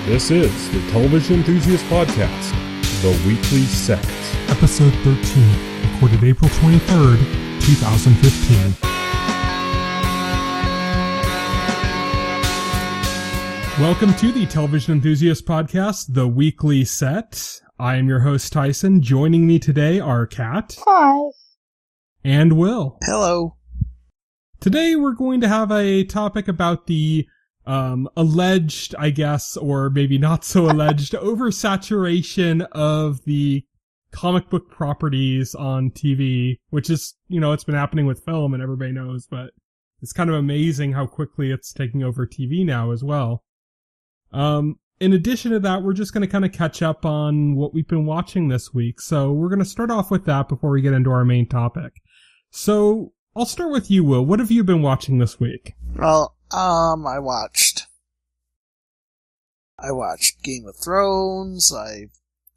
This is the Television Enthusiast Podcast, The Weekly Set. Episode 13, recorded April 23rd, 2015. Welcome to the Television Enthusiast Podcast, The Weekly Set. I am your host, Tyson. Joining me today are Kat. Hi. And Will. Hello. Today we're going to have a topic about the alleged, I guess, or maybe not so alleged, oversaturation of the comic book properties on TV, which is, it's been happening with film and everybody knows, but it's kind of amazing how quickly it's taking over TV now as well. In addition to that, we're just going to kind of catch up on what we've been watching this week. So we're going to start off with that before we get into our main topic. So I'll start with you, Will. What have you been watching this week? Well, I watched Game of Thrones. I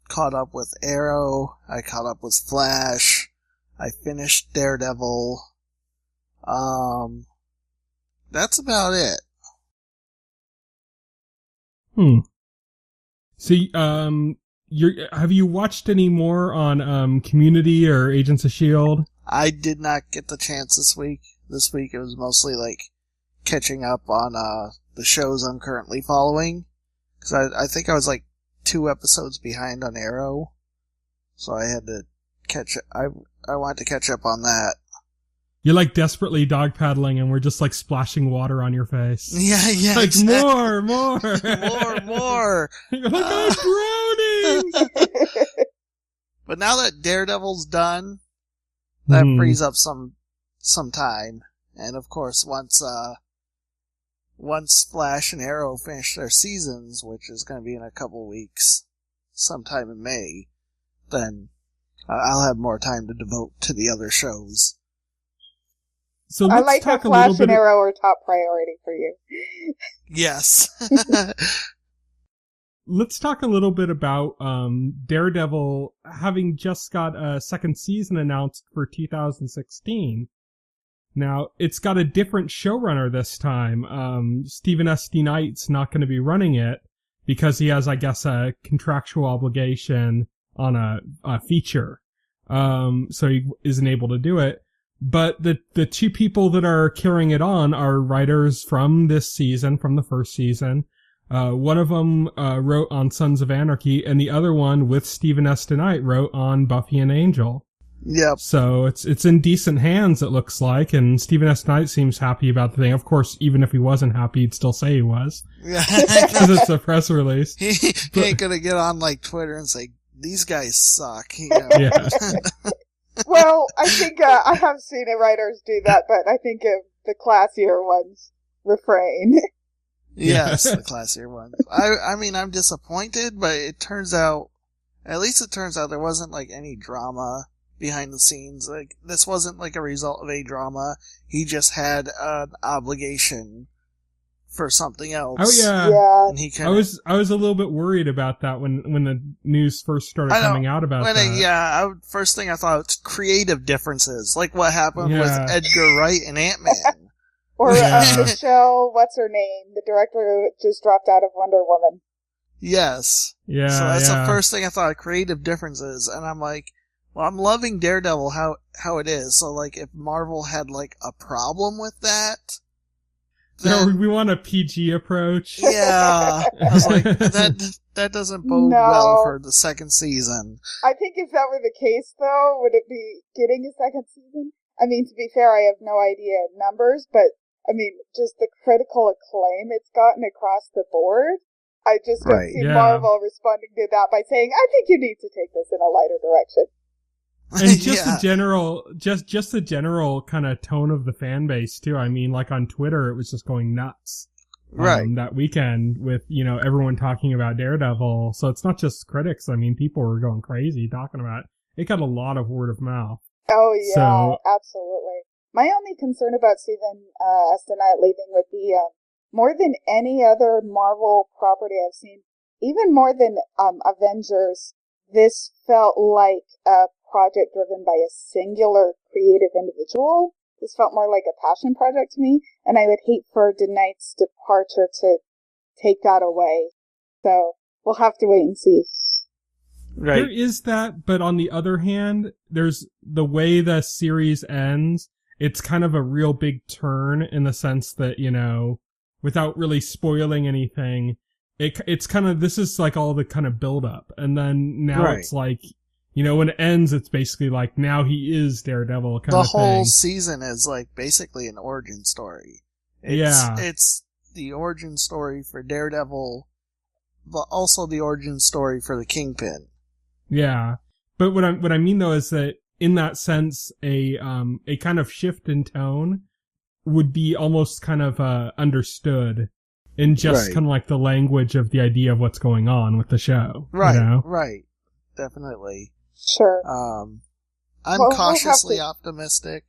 caught up with Arrow. I caught up with Flash. I finished Daredevil. That's about it. So, have you watched any more on Community or Agents of S.H.I.E.L.D.? I did not get the chance this week. This week it was mostly catching up on the shows I'm currently following. Because I think I was 2 episodes behind on Arrow. So I had to I wanted to catch up on that. You're desperately dog paddling and we're just splashing water on your face. Yeah, exactly. More. more. You're I'm drowning! But now that Daredevil's done, that frees up some time. And of course, once Flash and Arrow finish their seasons, which is going to be in a couple weeks, sometime in May, then I'll have more time to devote to the other shows. So I like how Flash and Arrow are top priority for you. Yes. Let's talk a little bit about Daredevil having just got a second season announced for 2016. Now, it's got a different showrunner this time. Stephen S. D. Knight's not going to be running it because he has, I guess, a contractual obligation on a feature. So he isn't able to do it. But the 2 people that are carrying it on are writers from this season, from the first season. One of them wrote on Sons of Anarchy, and the other one, with Stephen S. D. Knight, wrote on Buffy and Angel. Yep. So it's in decent hands, it looks like, and Stephen S. Knight seems happy about the thing. Of course, even if he wasn't happy, he'd still say he was. Because it's a press release. He ain't gonna get on Twitter and say, these guys suck. Yeah. Well, I think I have seen writers do that, but I think the classier ones refrain. Yes, the classier ones. I mean, I'm disappointed, but at least it turns out there wasn't any drama behind the scenes. This wasn't a result of a drama. He just had an obligation for something else. Oh yeah. Yeah. And I was a little bit worried about that when the news first started coming out about that. First thing I thought was creative differences, like what happened with Edgar Wright and Ant-Man. Or Michelle, what's her name? The director who just dropped out of Wonder Woman. Yes. Yeah. So that's the first thing I thought, creative differences. And I'm well, I'm loving Daredevil how it is. So if Marvel had a problem with that, then, we want a PG approach. Yeah. I was that doesn't bode well for the second season. I think if that were the case, though, would it be getting a second season? I mean, to be fair, I have no idea numbers, but, just the critical acclaim it's gotten across the board. I just don't see Marvel responding to that by saying, I think you need to take this in a lighter direction. And just the general kind of tone of the fan base too. I mean, on Twitter, it was just going nuts. Right. That weekend with, everyone talking about Daredevil. So it's not just critics. I mean, people were going crazy talking about it. It got a lot of word of mouth. Oh yeah, absolutely. My only concern about Stephen S. D. Knight leaving would be, more than any other Marvel property I've seen, even more than, Avengers, this felt like a project driven by a singular creative individual. This felt more like a passion project to me, and I would hate for D. Knight's departure to take that away. So we'll have to wait and see. Right. There is that, but on the other hand, there's the way the series ends. It's kind of a real big turn in the sense that, you know, without really spoiling anything, it's kind of, this is like all the kind of build up. And then now Right. it's like, you know, when it ends, it's basically like now he is Daredevil kind of thing. The whole season is like basically an origin story. It's the origin story for Daredevil, but also the origin story for the Kingpin. Yeah. But what I mean though is that in that sense, a kind of shift in tone would be almost kind of, understood in just Right. kind of like the language of the idea of what's going on with the show. Right. You know? Right. Definitely. Sure. I'm Well, we'll cautiously have optimistic.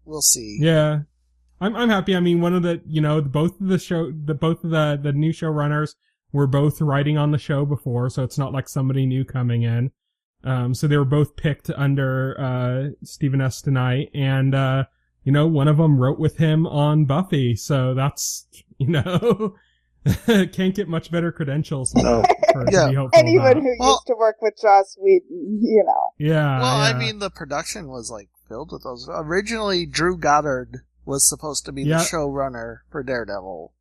We'll see. Yeah. I'm happy. I mean, one of the, you know, both of the new showrunners were both writing on the show before, so it's not like somebody new coming in. So they were both picked under, Stephen S. DeKnight, and, you know, one of them wrote with him on Buffy, so that's, you know, can't get much better credentials No. for Yeah. to be hopeful Anyone about. who Well- used to work with Joss Whedon, you know. Yeah. Well, yeah. I mean, the production was like filled with those. Originally, Drew Goddard was supposed to be Yep. the showrunner for Daredevil.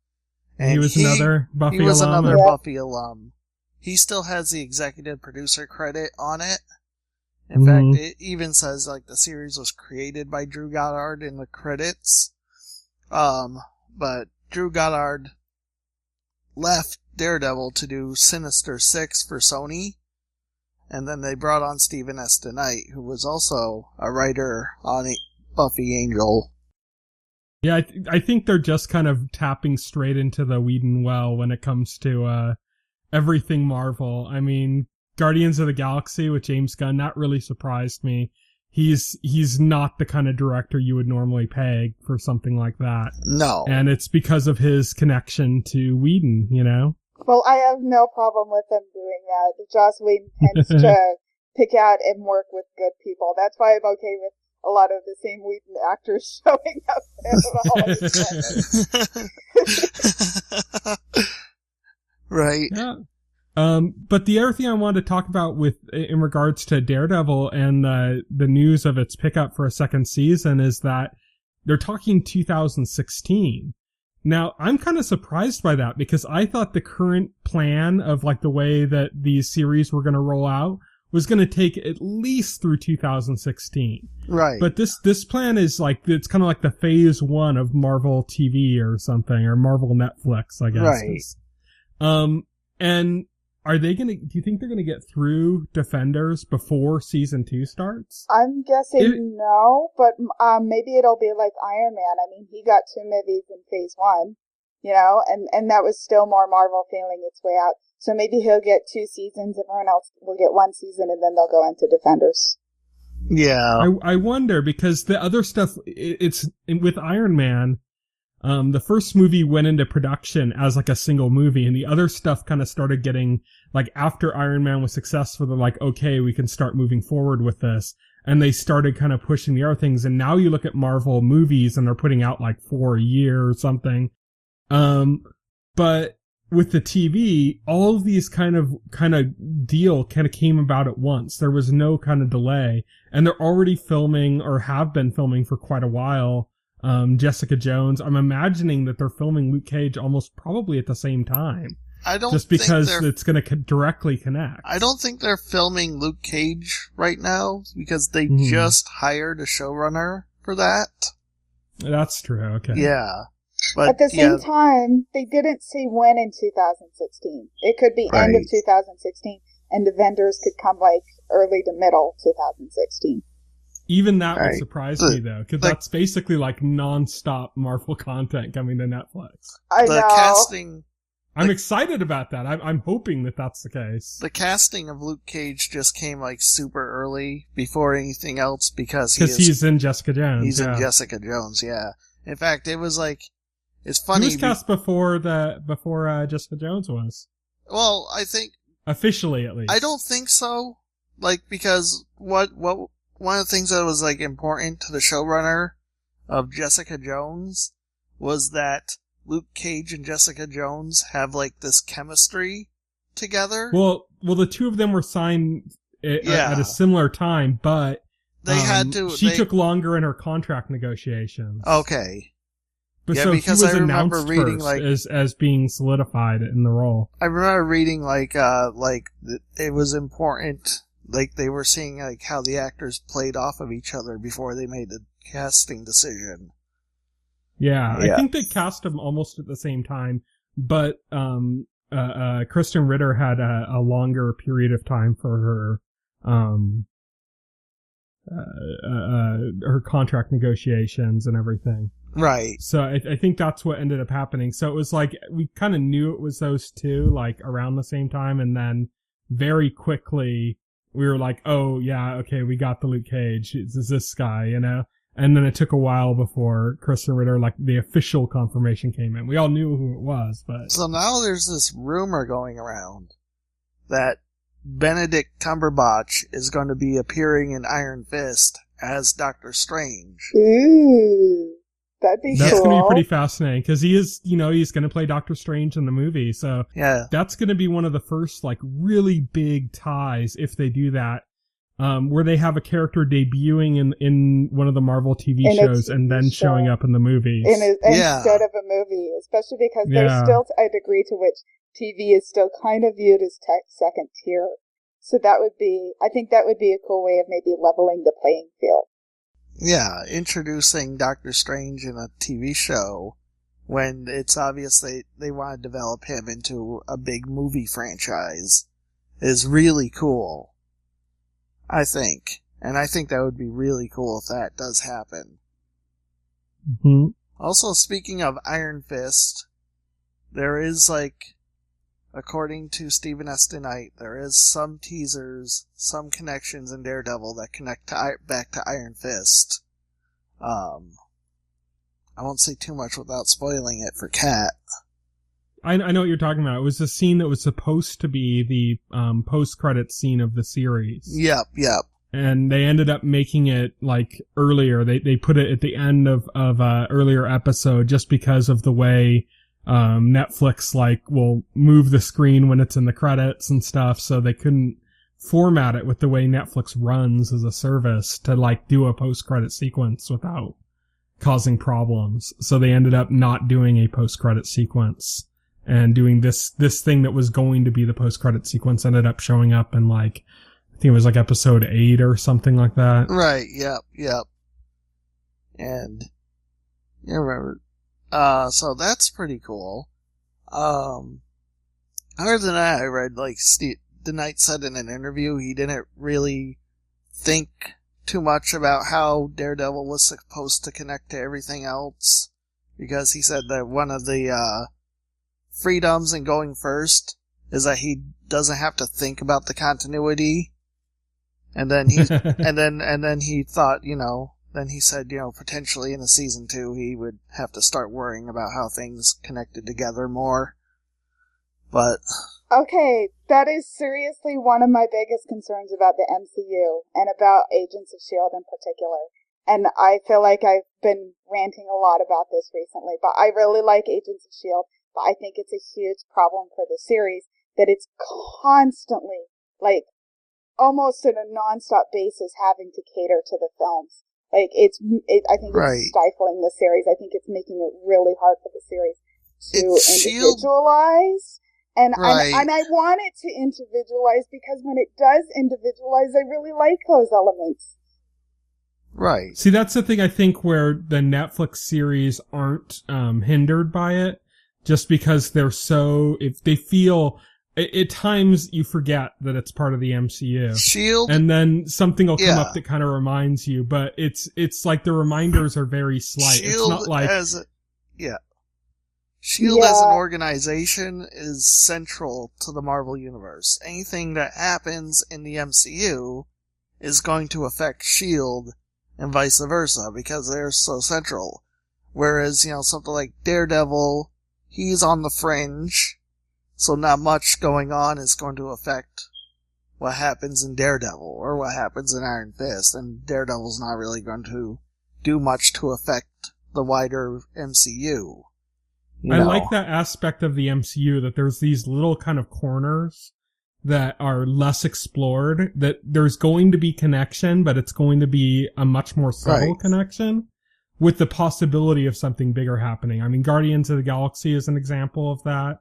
he was another Buffy He was alum. another Yeah. Buffy alum. He still has the executive producer credit on it. In fact, Mhm. it even says like the series was created by Drew Goddard in the credits. But Drew Goddard left Daredevil to do Sinister Six for Sony. And then they brought on Stephen S. DeKnight, who was also a writer on Buffy Angel. Yeah, I think they're just kind of tapping straight into the Whedon well when it comes to everything Marvel. I mean, Guardians of the Galaxy with James Gunn, that really surprised me. He's not the kind of director you would normally peg for something like that. No. And it's because of his connection to Whedon, you know? Well, I have no problem with them doing that. Joss Whedon tends to pick out and work with good people. That's why I'm okay with a lot of the same Whedon actors showing up in all of his projects. Right. Yeah. But the other thing I wanted to talk about in regards to Daredevil and the news of its pickup for a second season is that they're talking 2016. Now, I'm kind of surprised by that because I thought the current plan of like the way that these series were going to roll out was going to take at least through 2016. Right. But this plan is like, it's kind of like the phase 1 of Marvel TV or something, or Marvel Netflix, I guess. Right. And do you think they're gonna get through Defenders before season 2 starts? I'm guessing no, but maybe it'll be like Iron Man. I mean, he got 2 movies in phase 1, you know, and that was still more Marvel feeling its way out. So maybe he'll get 2 seasons, everyone else will get 1 season, and then they'll go into Defenders. Yeah. I wonder, because the other stuff, it's with Iron Man, the first movie went into production as like a single movie, and the other stuff kind of started getting, like, after Iron Man was successful, they're like, okay, we can start moving forward with this. And they started kind of pushing the other things, and now you look at Marvel movies and they're putting out like 4 a year or something. But with the TV, all of these kind of deal kind of came about at once. There was no kind of delay, and they're already filming, or have been filming for quite a while, Jessica Jones. I'm imagining that they're filming Luke Cage almost probably at the same time. I don't just because it's going to directly connect. I don't think they're filming Luke Cage right now because they just hired a showrunner for that. That's true. Okay. Yeah. But at the same time, they didn't say when in 2016. It could be end of 2016, and Defenders could come like early to middle 2016. Even that would surprise me, though, because that's basically like non-stop Marvel content coming to Netflix. I know. Casting... I'm excited about that. I'm hoping that that's the case. The casting of Luke Cage just came like super early before anything else because he's in Jessica Jones. He's in Jessica Jones, yeah. In fact, it was like, it's funny. He was cast before Jessica Jones was. Well, I think officially, at least. I don't think so. Like, because one of the things that was like important to the showrunner of Jessica Jones was that Luke Cage and Jessica Jones have, like, this chemistry together. Well, the two of them were signed at a similar time, but they had to. She took longer in her contract negotiations. Okay. But Yeah, so because he was I remember announced reading, first like, as being solidified in the role. I remember reading, like, it was important, like, they were seeing, like, how the actors played off of each other before they made the casting decision. Yeah, I think they cast them almost at the same time, but Kristen Ritter had a longer period of time for her contract negotiations and everything. Right. So I think that's what ended up happening. So it was like, we kind of knew it was those two, like, around the same time, and then very quickly we were like, oh yeah, okay, we got the Luke Cage. It's this guy, you know? And then it took a while before Kristen Ritter, like, the official confirmation came in. We all knew who it was, but... So now there's this rumor going around that Benedict Cumberbatch is going to be appearing in Iron Fist as Doctor Strange. Ooh, that'd be That's cool. going to be pretty fascinating, because he is, you know, he's going to play Doctor Strange in the movie, so... Yeah. That's going to be one of the first, like, really big ties, if they do that, where they have a character debuting in one of the Marvel TV shows and then showing up in the movies. Instead of a movie, especially because there's still a degree to which TV is still kind of viewed as second tier. So I think that would be a cool way of maybe leveling the playing field. Yeah, introducing Doctor Strange in a TV show when it's obvious they want to develop him into a big movie franchise is really cool. I think. And I think that would be really cool if that does happen. Mm-hmm. Also, speaking of Iron Fist, there is, like, according to Stephen S. DeKnight, there is some teasers, some connections in Daredevil that connect back to Iron Fist. I won't say too much without spoiling it for Kat. I know what you're talking about. It was a scene that was supposed to be the post-credits scene of the series. Yep. And they ended up making it, like, earlier. They put it at the end of earlier episode just because of the way Netflix, like, will move the screen when it's in the credits and stuff, so they couldn't format it with the way Netflix runs as a service to, like, do a post-credit sequence without causing problems. So they ended up not doing a post-credit sequence. And doing this thing that was going to be the post-credit sequence ended up showing up in, like, I think it was like episode 8 or something like that. Right, yep. And, you remember, so that's pretty cool. Other than that, I read, like, the Knight said in an interview he didn't really think too much about how Daredevil was supposed to connect to everything else, because he said that one of the, freedoms in going first is that he doesn't have to think about the continuity. And then he, and then he thought, you know, then he said, you know, potentially in a season 2 he would have to start worrying about how things connected together more. But... Okay, that is seriously one of my biggest concerns about the MCU, and about Agents of S.H.I.E.L.D. in particular. And I feel like I've been ranting a lot about this recently, but I really like Agents of S.H.I.E.L.D., but I think it's a huge problem for the series that it's constantly, like, almost on a non-stop basis having to cater to the films. Like, I think it's stifling the series. I think it's making it really hard for the series to individualize. And I want it to individualize, because when it does individualize, I really like those elements. Right. See, that's the thing, I think, where the Netflix series aren't hindered by it, just because they're so... If they feel... At times, you forget that it's part of the MCU. S.H.I.E.L.D. And then something will come up that kind of reminds you, but it's like the reminders are very slight. S.H.I.E.L.D. It's not like... S.H.I.E.L.D. as an organization is central to the Marvel Universe. Anything that happens in the MCU is going to affect S.H.I.E.L.D. and vice versa, because they're so central. Whereas, you know, something like Daredevil, he's on the fringe, so not much going on is going to affect what happens in Daredevil, or what happens in Iron Fist, and Daredevil's not really going to do much to affect the wider MCU. I like that aspect of the MCU, that there's these little kind of corners that are less explored, that there's going to be connection, but it's going to be a much more subtle connection with the possibility of something bigger happening. I mean, Guardians of the Galaxy is an example of that.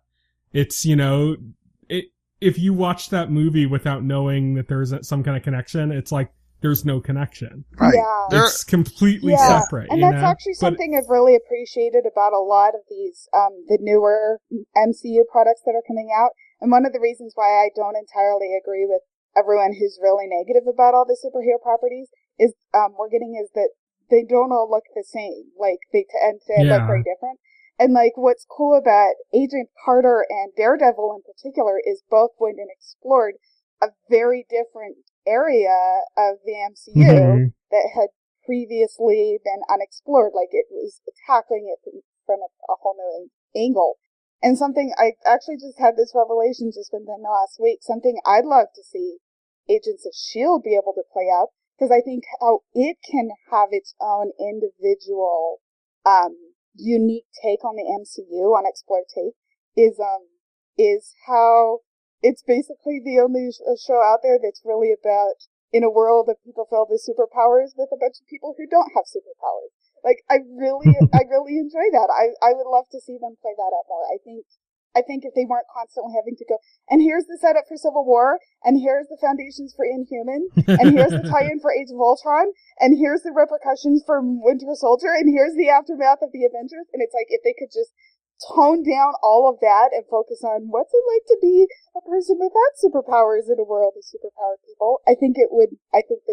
It's, if you watch that movie without knowing that there's some kind of connection, it's like there's no connection. Right. Yeah. It's completely separate. And that's actually something I've really appreciated about a lot of these, the newer MCU products that are coming out. And one of the reasons why I don't entirely agree with everyone who's really negative about all the superhero properties is, is that they don't all look the same. Like, they tend to look very different. And, like, what's cool about Agent Carter and Daredevil in particular is both went and explored a very different area of the MCU that had previously been unexplored. Like, it was tackling it from a whole new angle. And something, I actually just had this revelation just within the last week, something I'd love to see Agents of S.H.I.E.L.D. be able to play out, because I think how it can have its own individual, unique take on the MCU, on Explore Take, is how it's basically the only show out there that's really about, in a world of people filled with superpowers, with a bunch of people who don't have superpowers. Like, I really enjoy that. I would love to see them play that out more. I think if they weren't constantly having to go, and here's the setup for Civil War, and here's the foundations for Inhuman, and here's the tie-in for Age of Ultron, and here's the repercussions for Winter Soldier, and here's the aftermath of the Avengers, and it's like, if they could just tone down all of that and focus on what's it like to be a person without superpowers in a world of superpowered people, I think the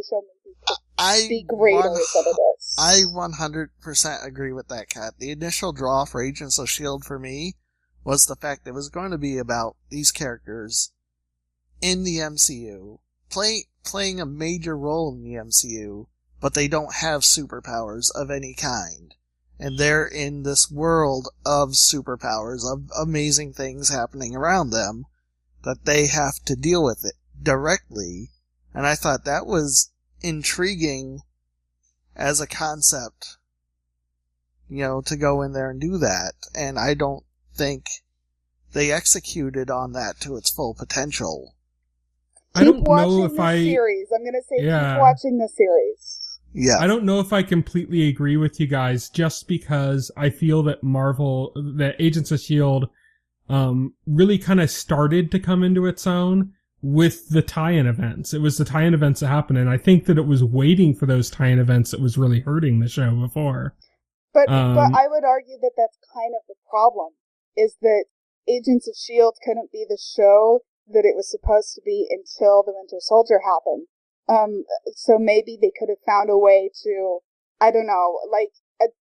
show maybe could be greater than it is. I 100% agree with that, Kat. The initial draw for Agents of S.H.I.E.L.D. for me was the fact that it was going to be about these characters in the MCU, playing a major role in the MCU, but they don't have superpowers of any kind. And they're in this world of superpowers, of amazing things happening around them, that they have to deal with it directly. And I thought that was intriguing as a concept, to go in there and do that. And I don't think they executed on that to its full potential. I don't know if series. I'm going to say keep watching the series. Yeah. I don't know if I completely agree with you guys, just because I feel that that Agents of S.H.I.E.L.D. really kind of started to come into its own with the tie-in events. It was the tie-in events that happened, and I think that it was waiting for those tie-in events that was really hurting the show before. But I would argue that that's kind of the problem, is that Agents of S.H.I.E.L.D. couldn't be the show that it was supposed to be until the Winter Soldier happened. So maybe they could have found a way to, I don't know, like,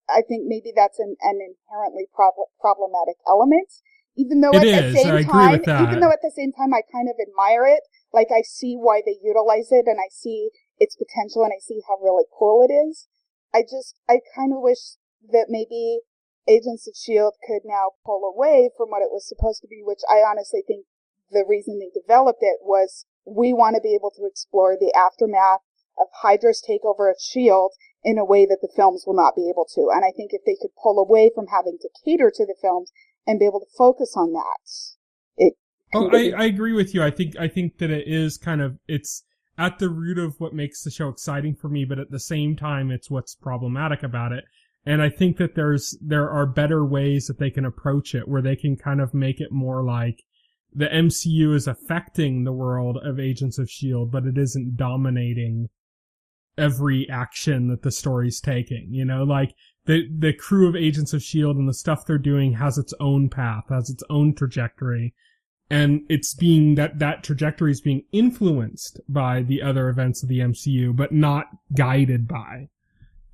I think maybe that's an inherently problematic element, even though at the same time I kind of admire it. Like, I see why they utilize it, and I see its potential, and I see how really cool it is. I kind of wish that maybe Agents of S.H.I.E.L.D. could now pull away from what it was supposed to be, which I honestly think the reason they developed it was, we want to be able to explore the aftermath of Hydra's takeover of S.H.I.E.L.D. in a way that the films will not be able to. And I think if they could pull away from having to cater to the films and be able to focus on that, I agree with you. I think that it is it's at the root of what makes the show exciting for me, but at the same time, it's what's problematic about it. And I think that there are better ways that they can approach it, where they can kind of make it more like the MCU is affecting the world of Agents of S.H.I.E.L.D., but it isn't dominating every action that the story's taking. Like, the crew of Agents of S.H.I.E.L.D. and the stuff they're doing has its own path, has its own trajectory, and it's being that trajectory is being influenced by the other events of the MCU, but not guided by,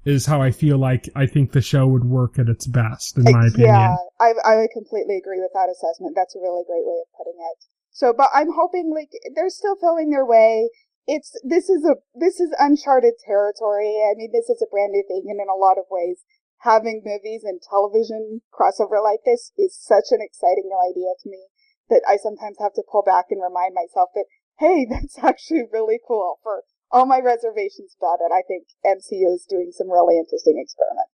is how I feel like I think the show would work at its best, in my opinion. Yeah, I would completely agree with that assessment. That's a really great way of putting it. So, but I'm hoping, like, they're still feeling their way. This is uncharted territory. I mean, this is a brand new thing, and in a lot of ways, having movies and television crossover like this is such an exciting new idea to me that I sometimes have to pull back and remind myself that, hey, that's actually really cool. For all my reservations about it, I think MCU is doing some really interesting experiments.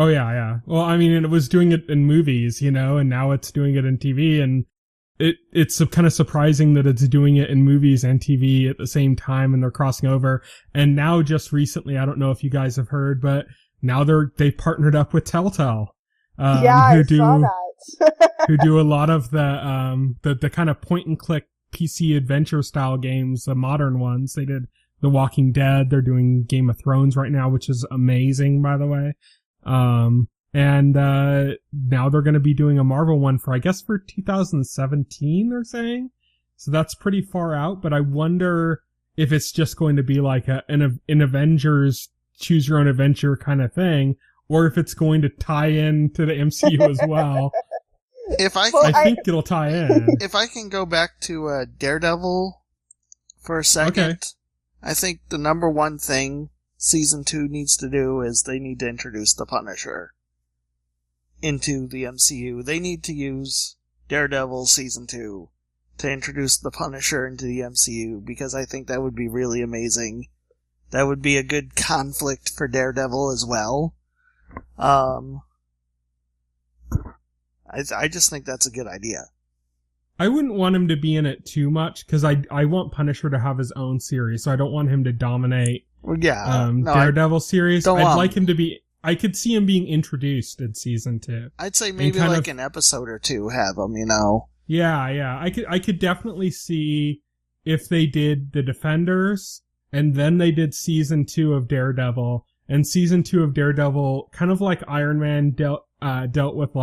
Oh yeah, yeah. Well, I mean, it was doing it in movies, and now it's doing it in TV, and it's kind of surprising that it's doing it in movies and TV at the same time, and they're crossing over. And now, just recently, I don't know if you guys have heard, but now they've partnered up with Telltale, I saw that. who do a lot of the kind of point and click PC adventure style games, the modern ones. They did The Walking Dead. They're doing Game of Thrones right now, which is amazing, by the way. And now they're going to be doing a Marvel one for 2017, they're saying. So that's pretty far out, but I wonder if it's just going to be like an Avengers choose your own adventure kind of thing, or if it's going to tie in to the MCU as well. I think it'll tie in. If I can go back to Daredevil for a second, okay. I think the number one thing Season 2 needs to do is they need to introduce the Punisher into the MCU. They need to use Daredevil Season 2 to introduce the Punisher into the MCU, because I think that would be really amazing. That would be a good conflict for Daredevil as well. I just think that's a good idea. I wouldn't want him to be in it too much, because I want Punisher to have his own series, so I don't want him to dominate Daredevil series. I'd like him to be... I could see him being introduced in Season 2. I'd say maybe an episode or two have him, Yeah. I could definitely see if they did the Defenders, and then they did Season 2 of Daredevil, and Season 2 of Daredevil, kind of like Iron Man dealt with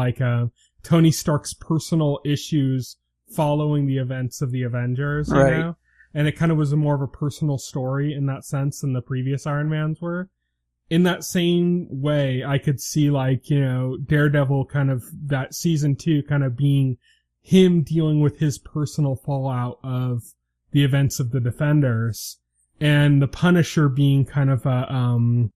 Tony Stark's personal issues following the events of the Avengers, you know? And it kind of was more of a personal story in that sense than the previous Iron Mans were. In that same way, I could see Daredevil kind of that Season 2 kind of being him dealing with his personal fallout of the events of the Defenders, and the Punisher being kind of a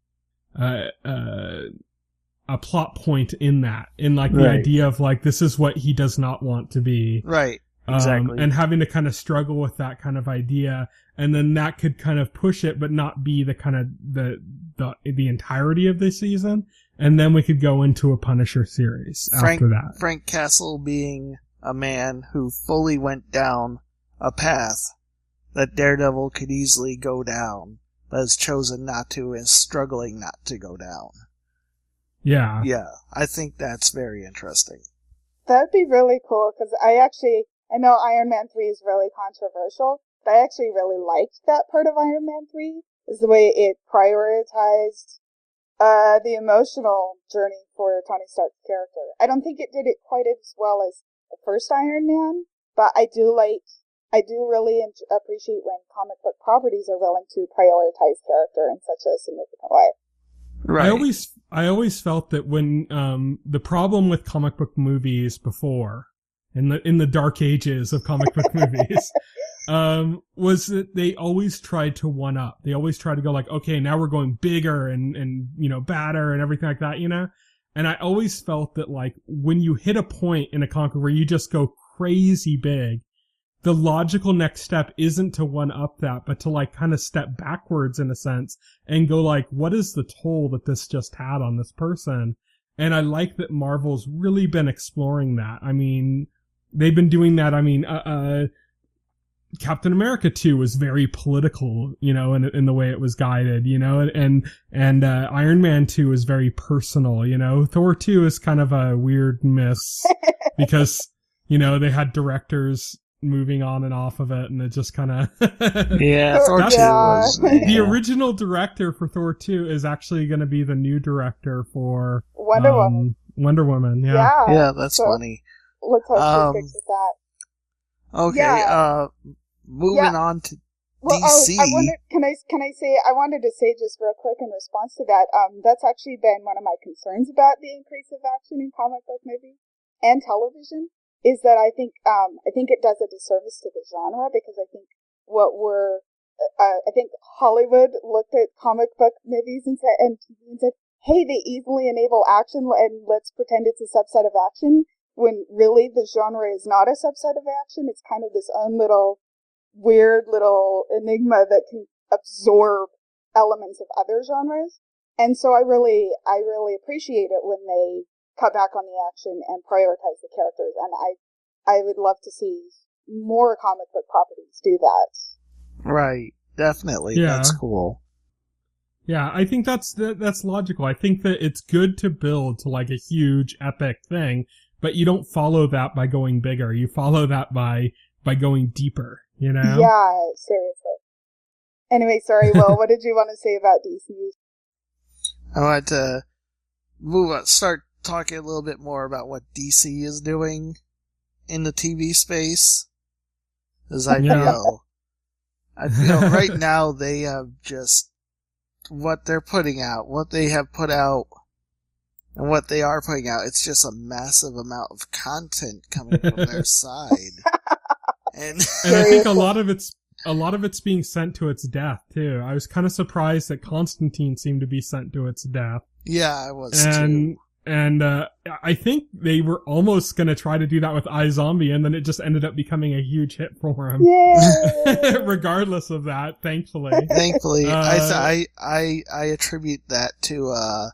plot point in that, in the idea of this is what he does not want to be. Right. Exactly. And having to kind of struggle with that kind of idea, and then that could kind of push it, but not be the kind of the entirety of the season. And then we could go into a Punisher series after that. Frank Castle being a man who fully went down a path that Daredevil could easily go down, but has chosen not to, and is struggling not to go down. Yeah. Yeah, I think that's very interesting. That'd be really cool, because I know Iron Man 3 is really controversial, but I actually really liked that part of Iron Man 3, is the way it prioritized the emotional journey for Tony Stark's character. I don't think it did it quite as well as the first Iron Man, but I do really appreciate when comic book properties are willing to prioritize character in such a significant way. Right. I always felt that when the problem with comic book movies before, in the dark ages of comic book movies, was that they always tried to one up. They always tried to go okay, now we're going bigger and badder and everything like that, And I always felt that when you hit a point in a comic where you just go crazy big, the logical next step isn't to one up that, but to kind of step backwards in a sense and go what is the toll that this just had on this person? And I like that Marvel's really been exploring that. I mean, they've been doing that. I mean, Captain America 2 was very political, in the way it was guided, and Iron Man 2 is very personal, Thor 2 is kind of a weird miss because, they had directors moving on and off of it, and it just kind of Thor 2 was, the original director for Thor 2 is actually going to be the new director for Wonder Woman. Wonder Woman, yeah, that's funny. Let's hope she fixes that. Okay, moving on to DC. I wanted to say just real quick in response to that, that's actually been one of my concerns about the increase of action in comic book movies and television, is that I think it does a disservice to the genre, because I think I think Hollywood looked at comic book movies and TV and said, hey, they easily enable action, and let's pretend it's a subset of action, when really the genre is not a subset of action. It's kind of this own little weird little enigma that can absorb elements of other genres. And so I really appreciate it when they cut back on the action and prioritize the characters. And I would love to see more comic book properties do that. Right. Definitely. Yeah. That's cool. Yeah, I think that's logical. I think that it's good to build to like a huge epic thing, but you don't follow that by going bigger. You follow that by going deeper, you know? Yeah, seriously. Anyway, sorry, Will, what did you want to say about DC? I want to start talking a little bit more about what DC is doing in the TV space. Because I feel right now they have just what they're putting out, what they have put out, and what they are putting out. It's just a massive amount of content coming from their side. And I think a lot of it's being sent to its death too. I was kind of surprised that Constantine seemed to be sent to its death. Yeah, I was too. And I think they were almost going to try to do that with iZombie, and then it just ended up becoming a huge hit for him. Yeah. Regardless of that, thankfully. I attribute that to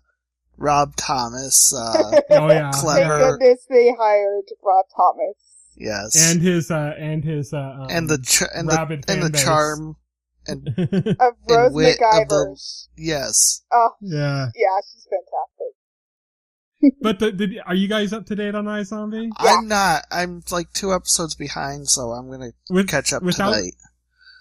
Rob Thomas. Oh yeah, clever. Thank goodness they hired Rob Thomas. Yes, and his rabid fan base. Charm and of Rose wit McIvers. Yes. Oh yeah, she's fantastic. But are you guys up to date on iZombie? Yeah. I'm not. I'm like 2 episodes behind, so I'm gonna catch up tonight.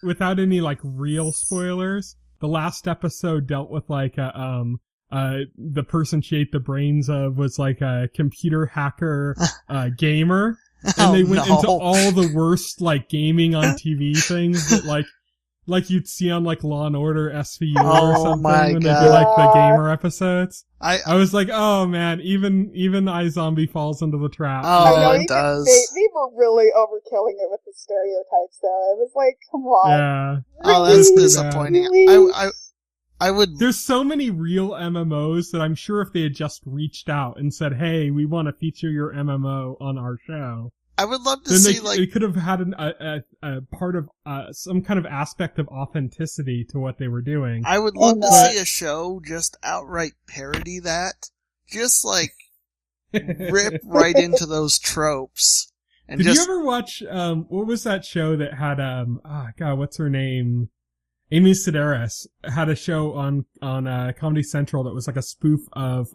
Without any like real spoilers, the last episode dealt with like the person she ate the brains of was like a computer hacker gamer, and they went into all the worst like gaming on TV things that like you'd see on like Law and Order SVU or something when they do like the gamer episodes. I was like, oh man, even iZombie falls into the trap. Oh, it does. They were really overkilling it with the stereotypes there. I was like, come on. Yeah. Really? Oh, that's disappointing. Really? I would. There's so many real MMOs that I'm sure if they had just reached out and said, hey, we want to feature your MMO on our show. I would love to then see they could have had a part of some kind of aspect of authenticity to what they were doing. I would love to see a show just outright parody that, just like rip right into those tropes. And Did you ever watch what was that show that had what's her name? Amy Sedaris had a show on Comedy Central that was like a spoof of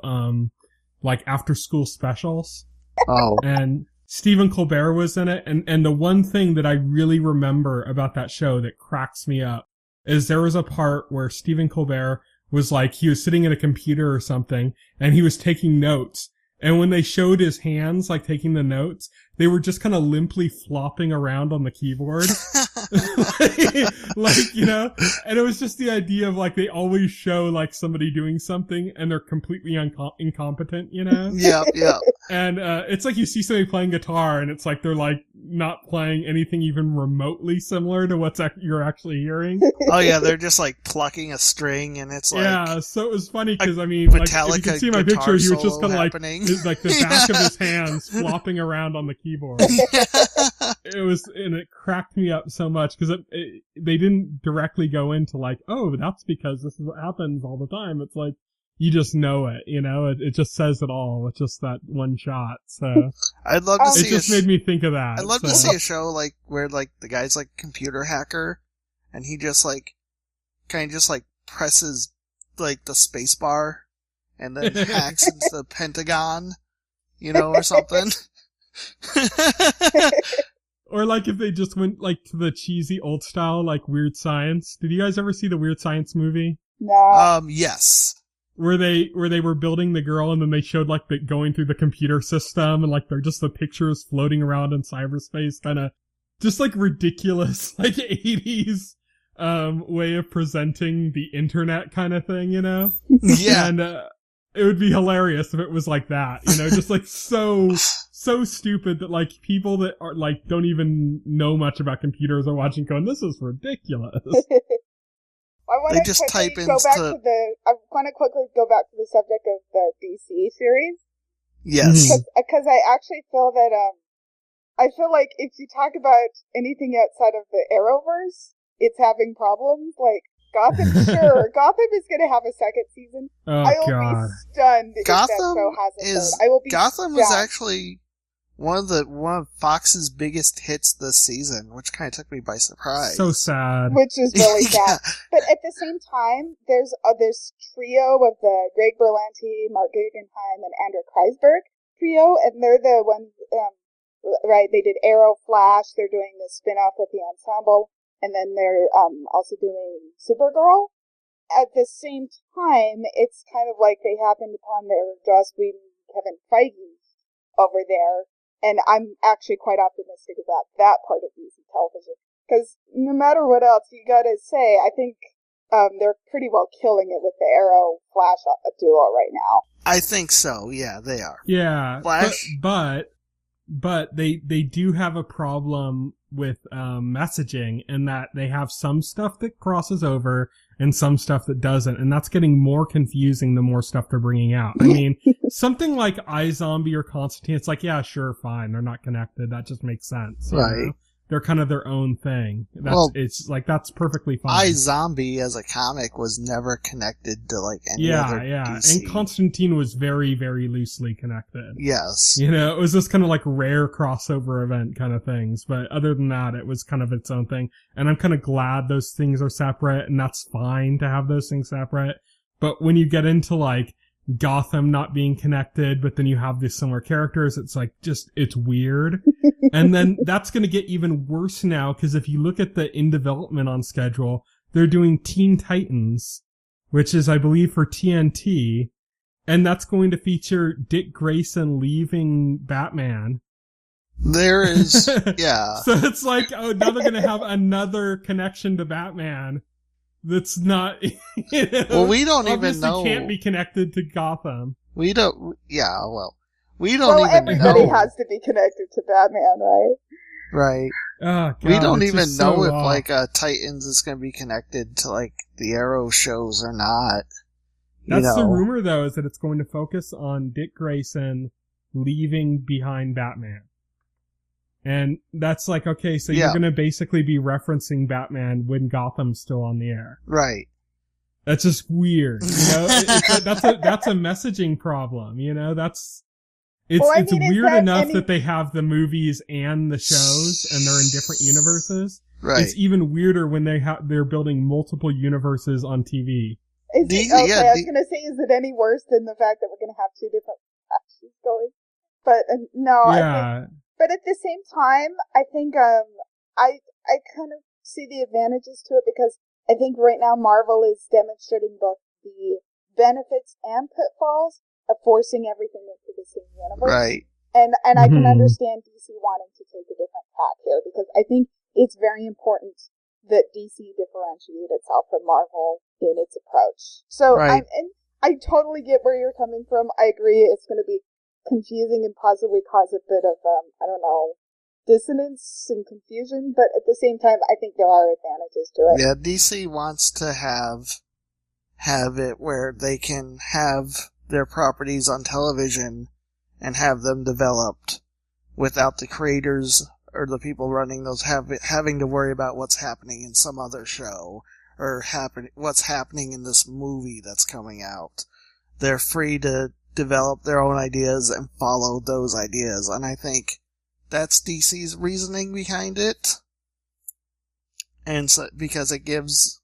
like after school specials. Oh. And Stephen Colbert was in it, and the one thing that I really remember about that show that cracks me up is there was a part where Stephen Colbert was like, he was sitting at a computer or something, and he was taking notes, and when they showed his hands, like taking the notes, they were just kind of limply flopping around on the keyboard. like, you know, and it was just the idea of like, they always show like somebody doing something and they're completely incompetent, you know? Yeah. And, it's like you see somebody playing guitar and it's like they're like not playing anything even remotely similar to what's you're actually hearing. Oh yeah, they're just like plucking a string and it's like. Yeah, so it was funny because I mean, like, if you can see my picture, he was just kind of like the back of his hands flopping around on the keyboard. It cracked me up so much because they didn't directly go into like, oh, that's because this is what happens all the time. It's like, you just know it, you know, it just says it all with just that one shot. So I'd love to see it just made me think of that. I'd love to see a show like where like the guy's like computer hacker and he just like kind of just like presses like the space bar and then hacks into the Pentagon, you know, or something. Or like if they just went like to the cheesy old style like Weird Science. Did you guys ever see the Weird Science movie? No. Yes. Where they were building the girl and then they showed like going through the computer system and like they're just the pictures floating around in cyberspace, kind of just like ridiculous like 80s way of presenting the internet kind of thing, you know? Yeah. And it would be hilarious if it was like that, you know, just like so stupid that like people that are like don't even know much about computers are watching going, this is ridiculous. I want to quickly go back to the subject of the DC series. Yes. Because I actually feel that I feel like if you talk about anything outside of the Arrowverse, it's having problems. Like Gotham, sure. Gotham is going to have a second season. Oh, I will God. be stunned if that Gotham show has a is third. I will be Gotham stunned. is actually one of Fox's biggest hits this season, which kind of took me by surprise. So sad. Which is really Yeah. sad. But at the same time, there's this trio of the Greg Berlanti, Mark Guggenheim, and Andrew Kreisberg trio, and they're the ones, right, they did Arrow, Flash, they're doing the spin-off with the Ensemble, and then they're also doing Supergirl. At the same time, it's kind of like they happened upon their Joss Whedon, Kevin Feige over there, and I'm actually quite optimistic about that part of DC television. Because no matter what else, you gotta say, I think they're pretty well killing it with the Arrow Flash duo right now. I think so. Yeah, they are. Yeah, Flash, but they do have a problem with messaging in that they have some stuff that crosses over and some stuff that doesn't, and that's getting more confusing the more stuff they're bringing out. I mean, something like iZombie or Constantine, it's like, yeah, sure, fine, they're not connected. That just makes sense, you right? know? They're kind of their own thing. It's like, that's perfectly fine. iZombie as a comic was never connected to like any other DC. And Constantine was very, very loosely connected. Yes. You know, it was this kind of like rare crossover event kind of things, but other than that, it was kind of its own thing. And I'm kind of glad those things are separate, and that's fine to have those things separate. But when you get into like Gotham not being connected, but then you have these similar characters, it's like it's weird. And then that's going to get even worse now, because if you look at the in development on schedule, they're doing Teen Titans, which is, I believe, for TNT, and that's going to feature Dick Grayson leaving Batman. There is, yeah. So it's like, oh, now they're going to have another connection to Batman that's not, you know, well, we don't even know. Can't be connected to Gotham. We don't, yeah, well, we don't well, even everybody know. has to be connected to Batman, right? Right. Oh, God, we don't even know so if, off. like, Titans is going to be connected to, like, the Arrow shows or not. That's the rumor, though, is that it's going to focus on Dick Grayson leaving behind Batman. And that's like, okay, so you're going to basically be referencing Batman when Gotham's still on the air. Right. That's just weird, you know? That's a messaging problem, you know? It's weird enough that they have the movies and the shows, and they're in different universes. Right. It's even weirder when they're building multiple universes on TV. I was going to say, is it any worse than the fact that we're going to have two different factions going? But no, yeah. But at the same time, I think I kind of see the advantages to it, because I think right now Marvel is demonstrating both the benefits and pitfalls of forcing everything into the same universe. Right. And I can understand DC wanting to take a different path here, because I think it's very important that DC differentiate itself from Marvel in its approach. So right. I totally get where you're coming from. I agree it's going to be confusing and possibly cause a bit of, I don't know, dissonance and confusion, but at the same time, I think there are advantages to it. Yeah, DC wants to have it where they can have their properties on television and have them developed without the creators or the people running those having to worry about what's happening in some other show or what's happening in this movie that's coming out. They're free to develop their own ideas and follow those ideas, and I think that's DC's reasoning behind it. And so, because it gives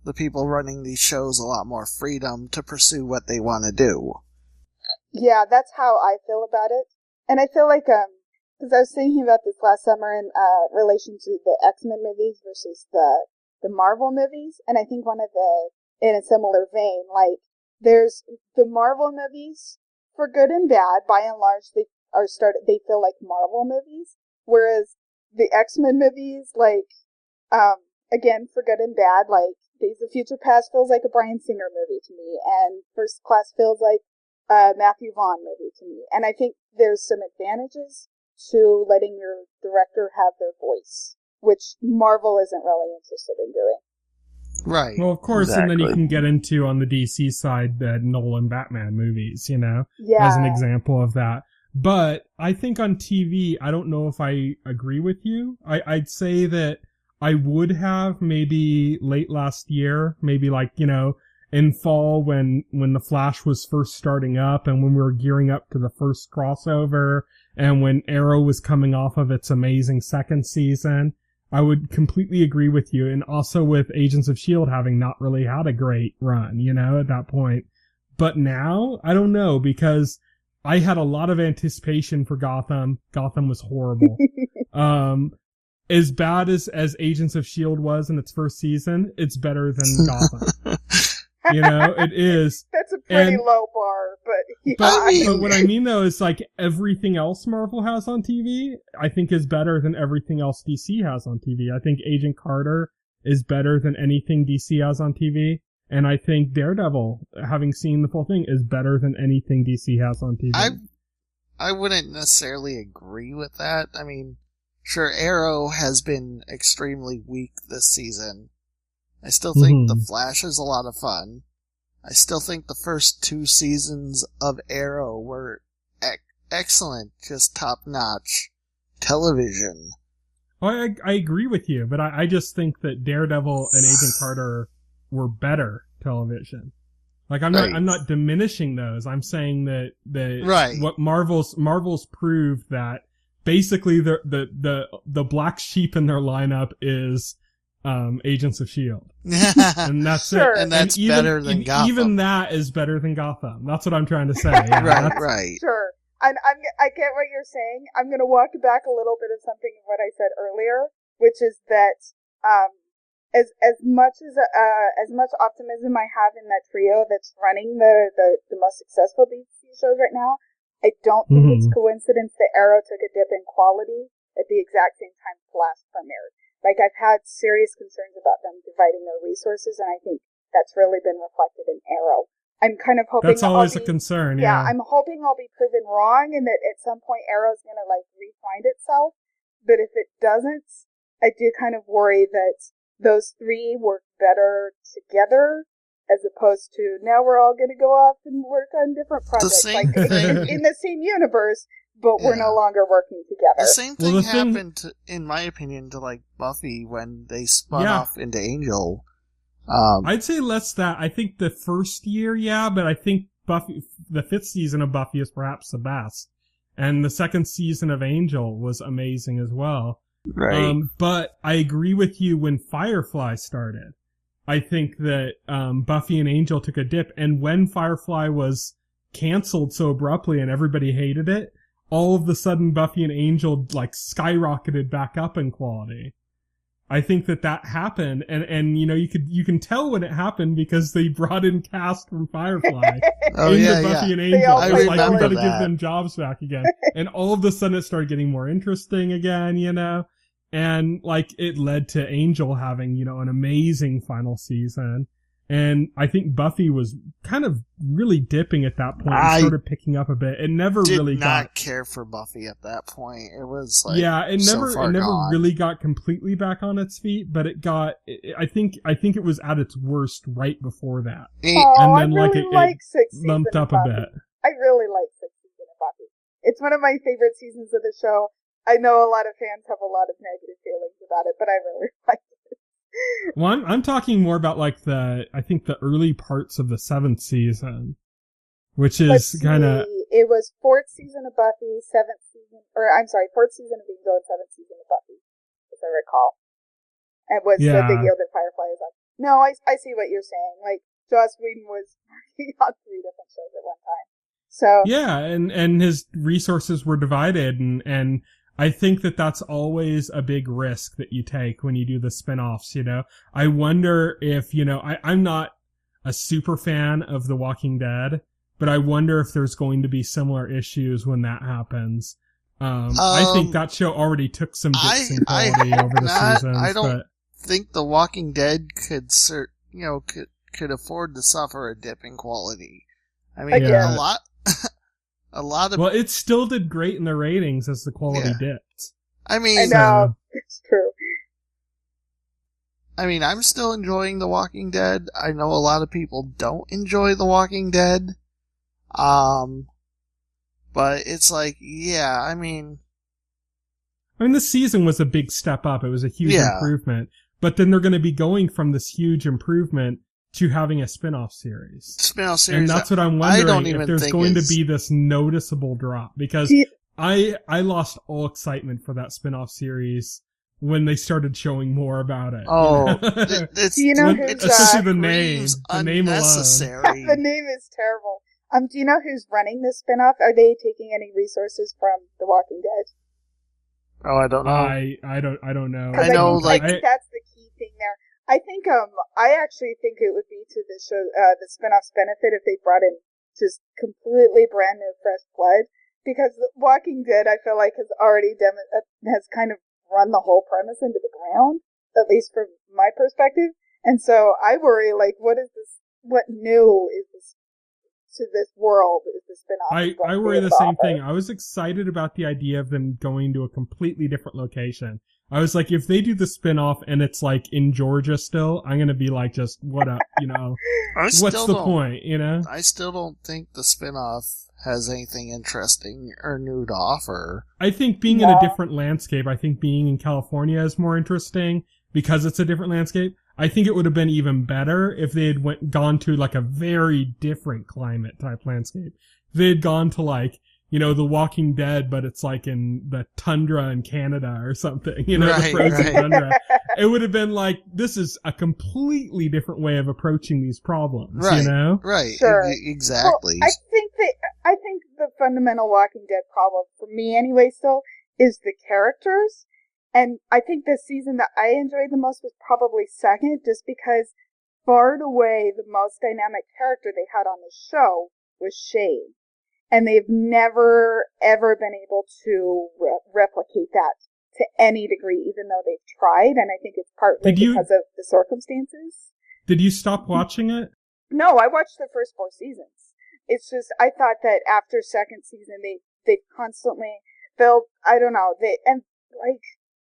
the people running these shows a lot more freedom to pursue what they want to do. Yeah, that's how I feel about it. And I feel like, because I was thinking about this last summer in relation to the X-Men movies versus the Marvel movies, and I think in a similar vein, like, there's the Marvel movies, for good and bad, by and large, they feel like Marvel movies, whereas the X-Men movies, like, again, for good and bad, like, Days of Future Past feels like a Bryan Singer movie to me, and First Class feels like a Matthew Vaughn movie to me. And I think there's some advantages to letting your director have their voice, which Marvel isn't really interested in doing. Right. Well, of course, exactly. And then you can get into, on the DC side, the Nolan Batman movies, you know, yeah. as an example of that. But I think on TV, I don't know if I agree with you. I'd say that I would have maybe late last year, maybe like, in fall when the Flash was first starting up and when we were gearing up to the first crossover and when Arrow was coming off of its amazing second season. I would completely agree with you. And also with Agents of S.H.I.E.L.D. having not really had a great run, at that point. But now, I don't know, because I had a lot of anticipation for Gotham. Gotham was horrible. As bad as Agents of S.H.I.E.L.D. was in its first season, it's better than Gotham. It is. That's a pretty low bar, but yeah. But what I mean though is like everything else Marvel has on TV, I think is better than everything else DC has on TV. I think Agent Carter is better than anything DC has on TV. And I think Daredevil, having seen the full thing, is better than anything DC has on TV. I wouldn't necessarily agree with that. I mean, sure, Arrow has been extremely weak this season. I still think The Flash is a lot of fun. I still think the first 2 seasons of Arrow were excellent, just top-notch television. Well, I agree with you, but I just think that Daredevil and Agent Carter were better television. Like I'm not diminishing those. I'm saying that right. What Marvel's proved that basically the black sheep in their lineup is Agents of S.H.I.E.L.D. And that's sure. it. And that's better than Gotham. Even that is better than Gotham. That's what I'm trying to say. Yeah, right. Sure. And I get what you're saying. I'm going to walk back a little bit of something of what I said earlier, which is that as much optimism I have in that trio that's running the most successful DC shows right now, I don't think it's coincidence that Arrow took a dip in quality at the exact same time Flash premiered. Like, I've had serious concerns about them dividing their resources, and I think that's really been reflected in Arrow. I'm kind of hoping that's always a concern. Yeah, I'm hoping I'll be proven wrong, and that at some point Arrow's going to re-find itself. But if it doesn't, I do kind of worry that those 3 work better together, as opposed to now we're all going to go off and work on different projects, in the same universe. But we're no longer working together. The same thing happened, in my opinion, to Buffy when they spun off into Angel. I'd say less that. I think the first year, but I think Buffy, the 5th season of Buffy is perhaps the best. And the 2nd season of Angel was amazing as well. Right. But I agree with you when Firefly started. I think that Buffy and Angel took a dip. And when Firefly was canceled so abruptly and everybody hated it, all of a sudden Buffy and Angel skyrocketed back up in quality. I think that happened, and you can tell when it happened because they brought in cast from Firefly into Buffy and Angel. I remember we gotta that. give them jobs back again. And all of a sudden it started getting more interesting again, and it led to Angel having, an amazing final season. And I think Buffy was kind of really dipping at that point and started picking up a bit. It never really did not care for Buffy at that point. It was it never really got completely back on its feet, but it got. I think it was at its worst right before that, and then it bumped up a bit. I really like 6th season of Buffy. It's one of my favorite seasons of the show. I know a lot of fans have a lot of negative feelings about it, but I really like it. Well, I'm talking more about I think the early parts of the 7th season, which is kind of. It was 4th season of Buffy, 4th season of Angel, and 7th season of Buffy, if I recall. It was the big year that Firefly was on. No, I see what you're saying. Joss Whedon was working on 3 different shows at one time. So. Yeah, and his resources were divided, and I think that that's always a big risk that you take when you do the spin-offs, I wonder if, I'm not a super fan of The Walking Dead, but I wonder if there's going to be similar issues when that happens. I think that show already took some dips in quality over the seasons. I don't think The Walking Dead could afford to suffer a dip in quality. I mean, a lot of... Well, it still did great in the ratings as the quality dipped. I mean... I know, it's true. I mean, I'm still enjoying The Walking Dead. I know a lot of people don't enjoy The Walking Dead. But it's I mean... I mean, this season was a big step up. It was a huge improvement. But then they're going to be going from this huge improvement to having a spin-off series. And that's what I'm wondering, if there's going to be this noticeable drop. Because I lost all excitement for that spin-off series when they started showing more about it. Oh, especially the name. The name alone. The name is terrible. Do you know who's running this spin-off? Are they taking any resources from The Walking Dead? Oh, I don't know. I don't know. I know, I think that's the key thing there. I think, I actually think it would be to the show, the spin-off's benefit if they brought in just completely brand new fresh blood, because The Walking Dead, I feel like, has already has kind of run the whole premise into the ground, at least from my perspective. And so I worry, like, what new is this to this world is the spin-off? I worry the same thing. I was excited about the idea of them going to a completely different location. I was like, if they do the spin-off and it's like in Georgia still, I'm going to be like, just what up, what's the point, I still don't think the spin-off has anything interesting or new to offer. I think being in a different landscape, I think being in California is more interesting because it's a different landscape. I think it would have been even better if they had gone to like a very different climate type landscape. If they had gone to like, The Walking Dead, but it's like in the tundra in Canada or something, the frozen tundra. It would have been like, this is a completely different way of approaching these problems, Right, sure. Exactly. Well, I think the fundamental Walking Dead problem, for me anyway still, is the characters. And I think the season that I enjoyed the most was probably second, just because far and away the most dynamic character they had on the show was Shane. And they've never, ever been able to replicate that to any degree, even though they've tried. And I think it's partly because of the circumstances. Did you stop watching it? No, I watched the first 4 seasons. It's just, I thought that after second season, they constantly felt, I don't know,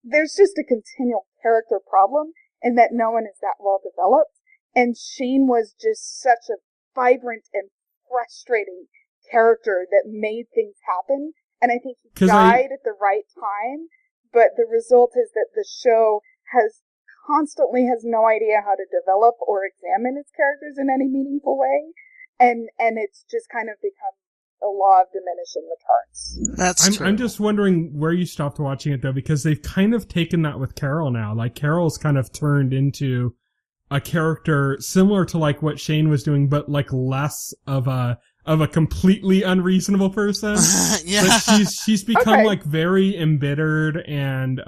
there's just a continual character problem and that no one is that well developed. And Shane was just such a vibrant and frustrating character that made things happen, and I think he died at the right time, but the result is that the show constantly has no idea how to develop or examine its characters in any meaningful way, and it's just kind of become a law of diminishing returns. That's true. I'm just wondering where you stopped watching it though, because they've kind of taken that with Carol now. Like Carol's kind of turned into a character similar to like what Shane was doing, but like less of a completely unreasonable person. Yeah. Like she's become like very embittered and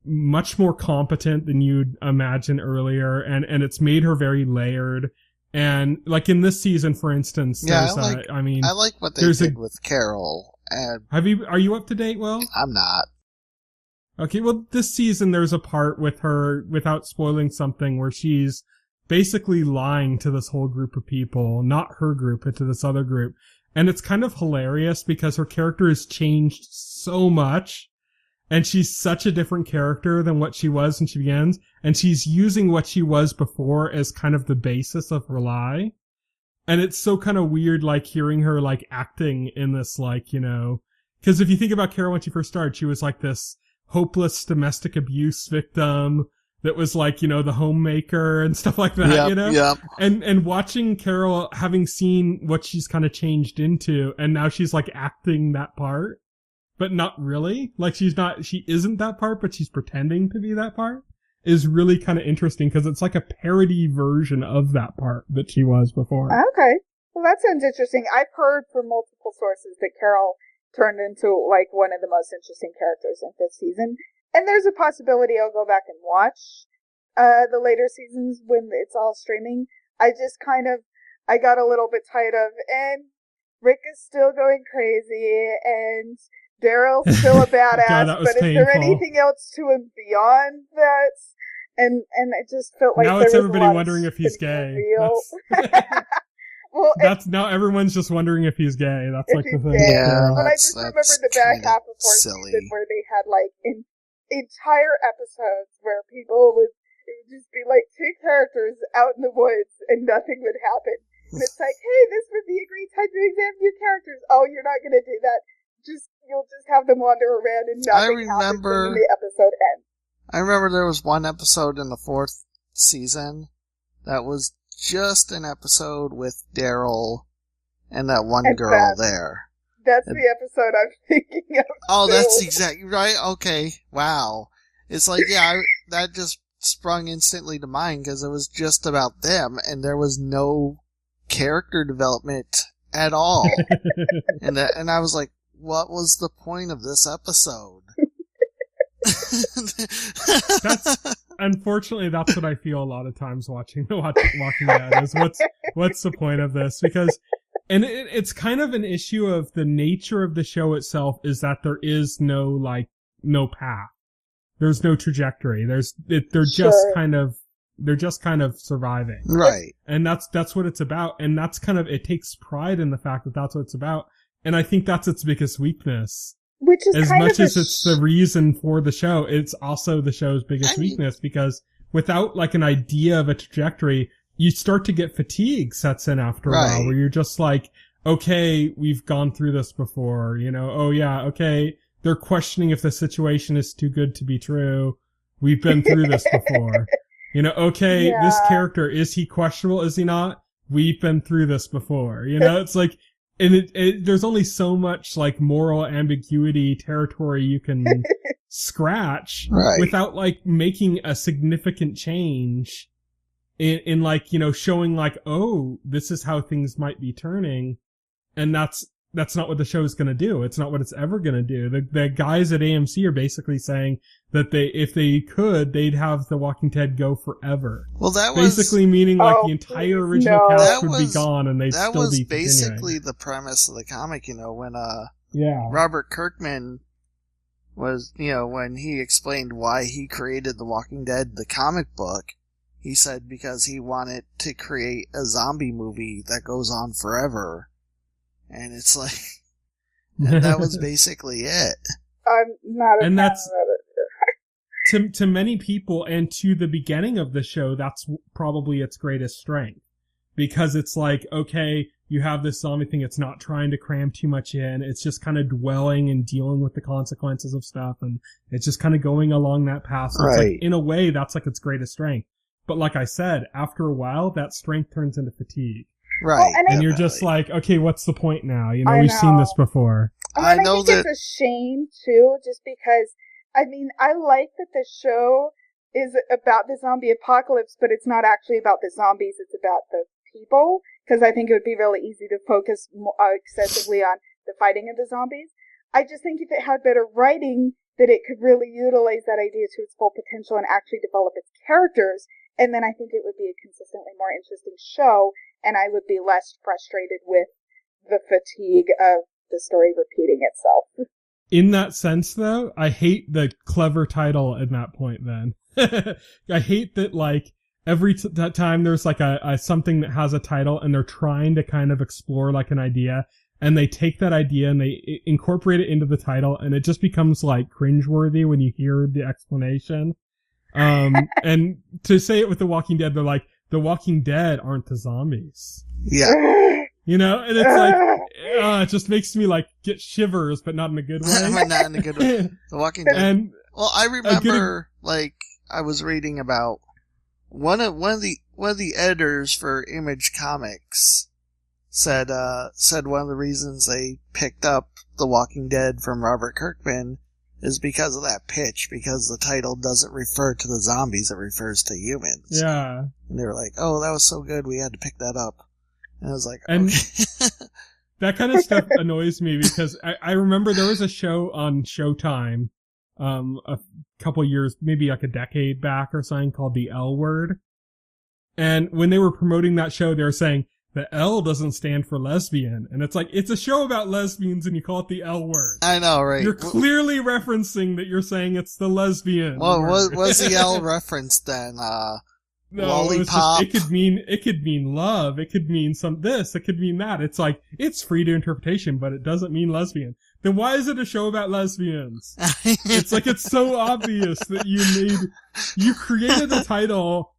much more competent than you'd imagine earlier, and it's made her very layered. And like in this season, for instance, I like what they did with Carol. And are you up to date, Will? I'm not. Okay, well, this season there's a part with her, without spoiling something, where she's basically lying to this whole group of people, not her group, but to this other group. And it's kind of hilarious because her character has changed so much, and she's such a different character than what she was when she begins, and she's using what she was before as kind of the basis of her lie. And it's so kind of weird, like, hearing her, like, acting in this, like, because if you think about Carol when she first started, she was like this hopeless domestic abuse victim that was like, the homemaker and stuff like that, Yep. And watching Carol, having seen what she's kind of changed into, and now she's like acting that part, but not really. Like she isn't that part, but she's pretending to be that part, is really kind of interesting because it's like a parody version of that part that she was before. Okay. Well, that sounds interesting. I've heard from multiple sources that Carol turned into like one of the most interesting characters in this season. And there's a possibility I'll go back and watch the later seasons when it's all streaming. I got a little bit tired of, and Rick is still going crazy, and Daryl's still a badass, God, but is there anything else to him beyond that? And I just felt like now there it's was everybody a lot wondering if he's gay. Well, that's now everyone's just wondering if he's gay. That's like the thing. Yeah, but I just remember the back half of fourth season where they had like entire episodes where it would just be like 2 characters out in the woods and nothing would happen. And it's like, hey, this would be a great time to examine new characters. Oh, you're not going to do that. you'll just have them wander around and nothing happens, and then the episode ends. I remember there was one episode in the 4th season that was just an episode with Daryl and that one girl there. That's the episode I'm thinking of. Oh, that's exactly right. Okay. Wow. It's like, yeah, that just sprung instantly to mind because it was just about them and there was no character development at all. and I was like, what was the point of this episode? Unfortunately, that's what I feel a lot of times watching Walking Dead is what's the point of this? Because, and it's kind of an issue of the nature of the show itself is that there is no path. There's no trajectory. They're just kind of surviving. Right. And that's what it's about. And that's kind of, it takes pride in the fact that that's what it's about. And I think that's its biggest weakness. Which is as much as it's the reason for the show, it's also the show's biggest weakness because without like an idea of a trajectory, you start to get fatigue sets in after a while where you're just like, okay, we've gone through this before, oh yeah, okay, they're questioning if the situation is too good to be true. We've been through this before. Okay, this character, is he questionable? Is he not? We've been through this before. It's like, and there's only so much like moral ambiguity territory you can scratch without like making a significant change in like, showing like, oh, this is how things might be turning. And that's not what the show's going to do. It's not what it's ever going to do. The guys at AMC are basically saying that if they could, they'd have The Walking Dead go forever. Well, that was basically meaning like the entire original cast would be gone and they'd still be continuing. That was basically the premise of the comic, when Robert Kirkman was, when he explained why he created The Walking Dead, the comic book, he said because he wanted to create a zombie movie that goes on forever. And it's like, and that was basically it. I'm not a fan of it. To many people and to the beginning of the show, that's probably its greatest strength. Because it's like, okay, you have this zombie thing, it's not trying to cram too much in, it's just kind of dwelling and dealing with the consequences of stuff, and it's just kind of going along that path. So it's like, in a way, that's like its greatest strength. But like I said, after a while, that strength turns into fatigue. Right. Well, and you're just like, okay, what's the point now? We've seen this before. I think it's a shame, too, just because, I like that the show is about the zombie apocalypse, but it's not actually about the zombies, it's about the people, because I think it would be really easy to focus excessively on the fighting of the zombies. I just think if it had better writing, that it could really utilize that idea to its full potential and actually develop its characters, and then I think it would be a consistently more interesting show, and I would be less frustrated with the fatigue of the story repeating itself. In that sense, though, I hate the clever title at that point then. I hate that, like, every time there's, like, a something that has a title and they're trying to kind of explore, like, an idea, and they take that idea and they incorporate it into the title, and it just becomes, like, cringeworthy when you hear the explanation. And to say it with The Walking Dead, they're like, The Walking Dead aren't the zombies. Yeah. And it's like, it just makes me like get shivers, but not in a good way. Not in a good way. The Walking Dead. And well, I remember, like, I was reading about one of the editors for Image Comics said one of the reasons they picked up The Walking Dead from Robert Kirkman is because of that pitch, because the title doesn't refer to the zombies, it refers to humans. Yeah. And they were like, oh, that was so good, we had to pick that up. And I was like, and okay. That kind of stuff annoys me because I remember there was a show on Showtime, a couple years, maybe like a decade back or something, called The L Word. And when they were promoting that show, they were saying, the L doesn't stand for lesbian. And it's like, it's a show about lesbians and you call it the L word. I know, right? You're clearly referencing that you're saying it's the lesbian. Well, was the L referenced then? No, lollipop? It could mean love. It could mean it could mean that. It's like, it's free to interpretation, but it doesn't mean lesbian. Then why is it a show about lesbians? It's like, it's so obvious that you created a title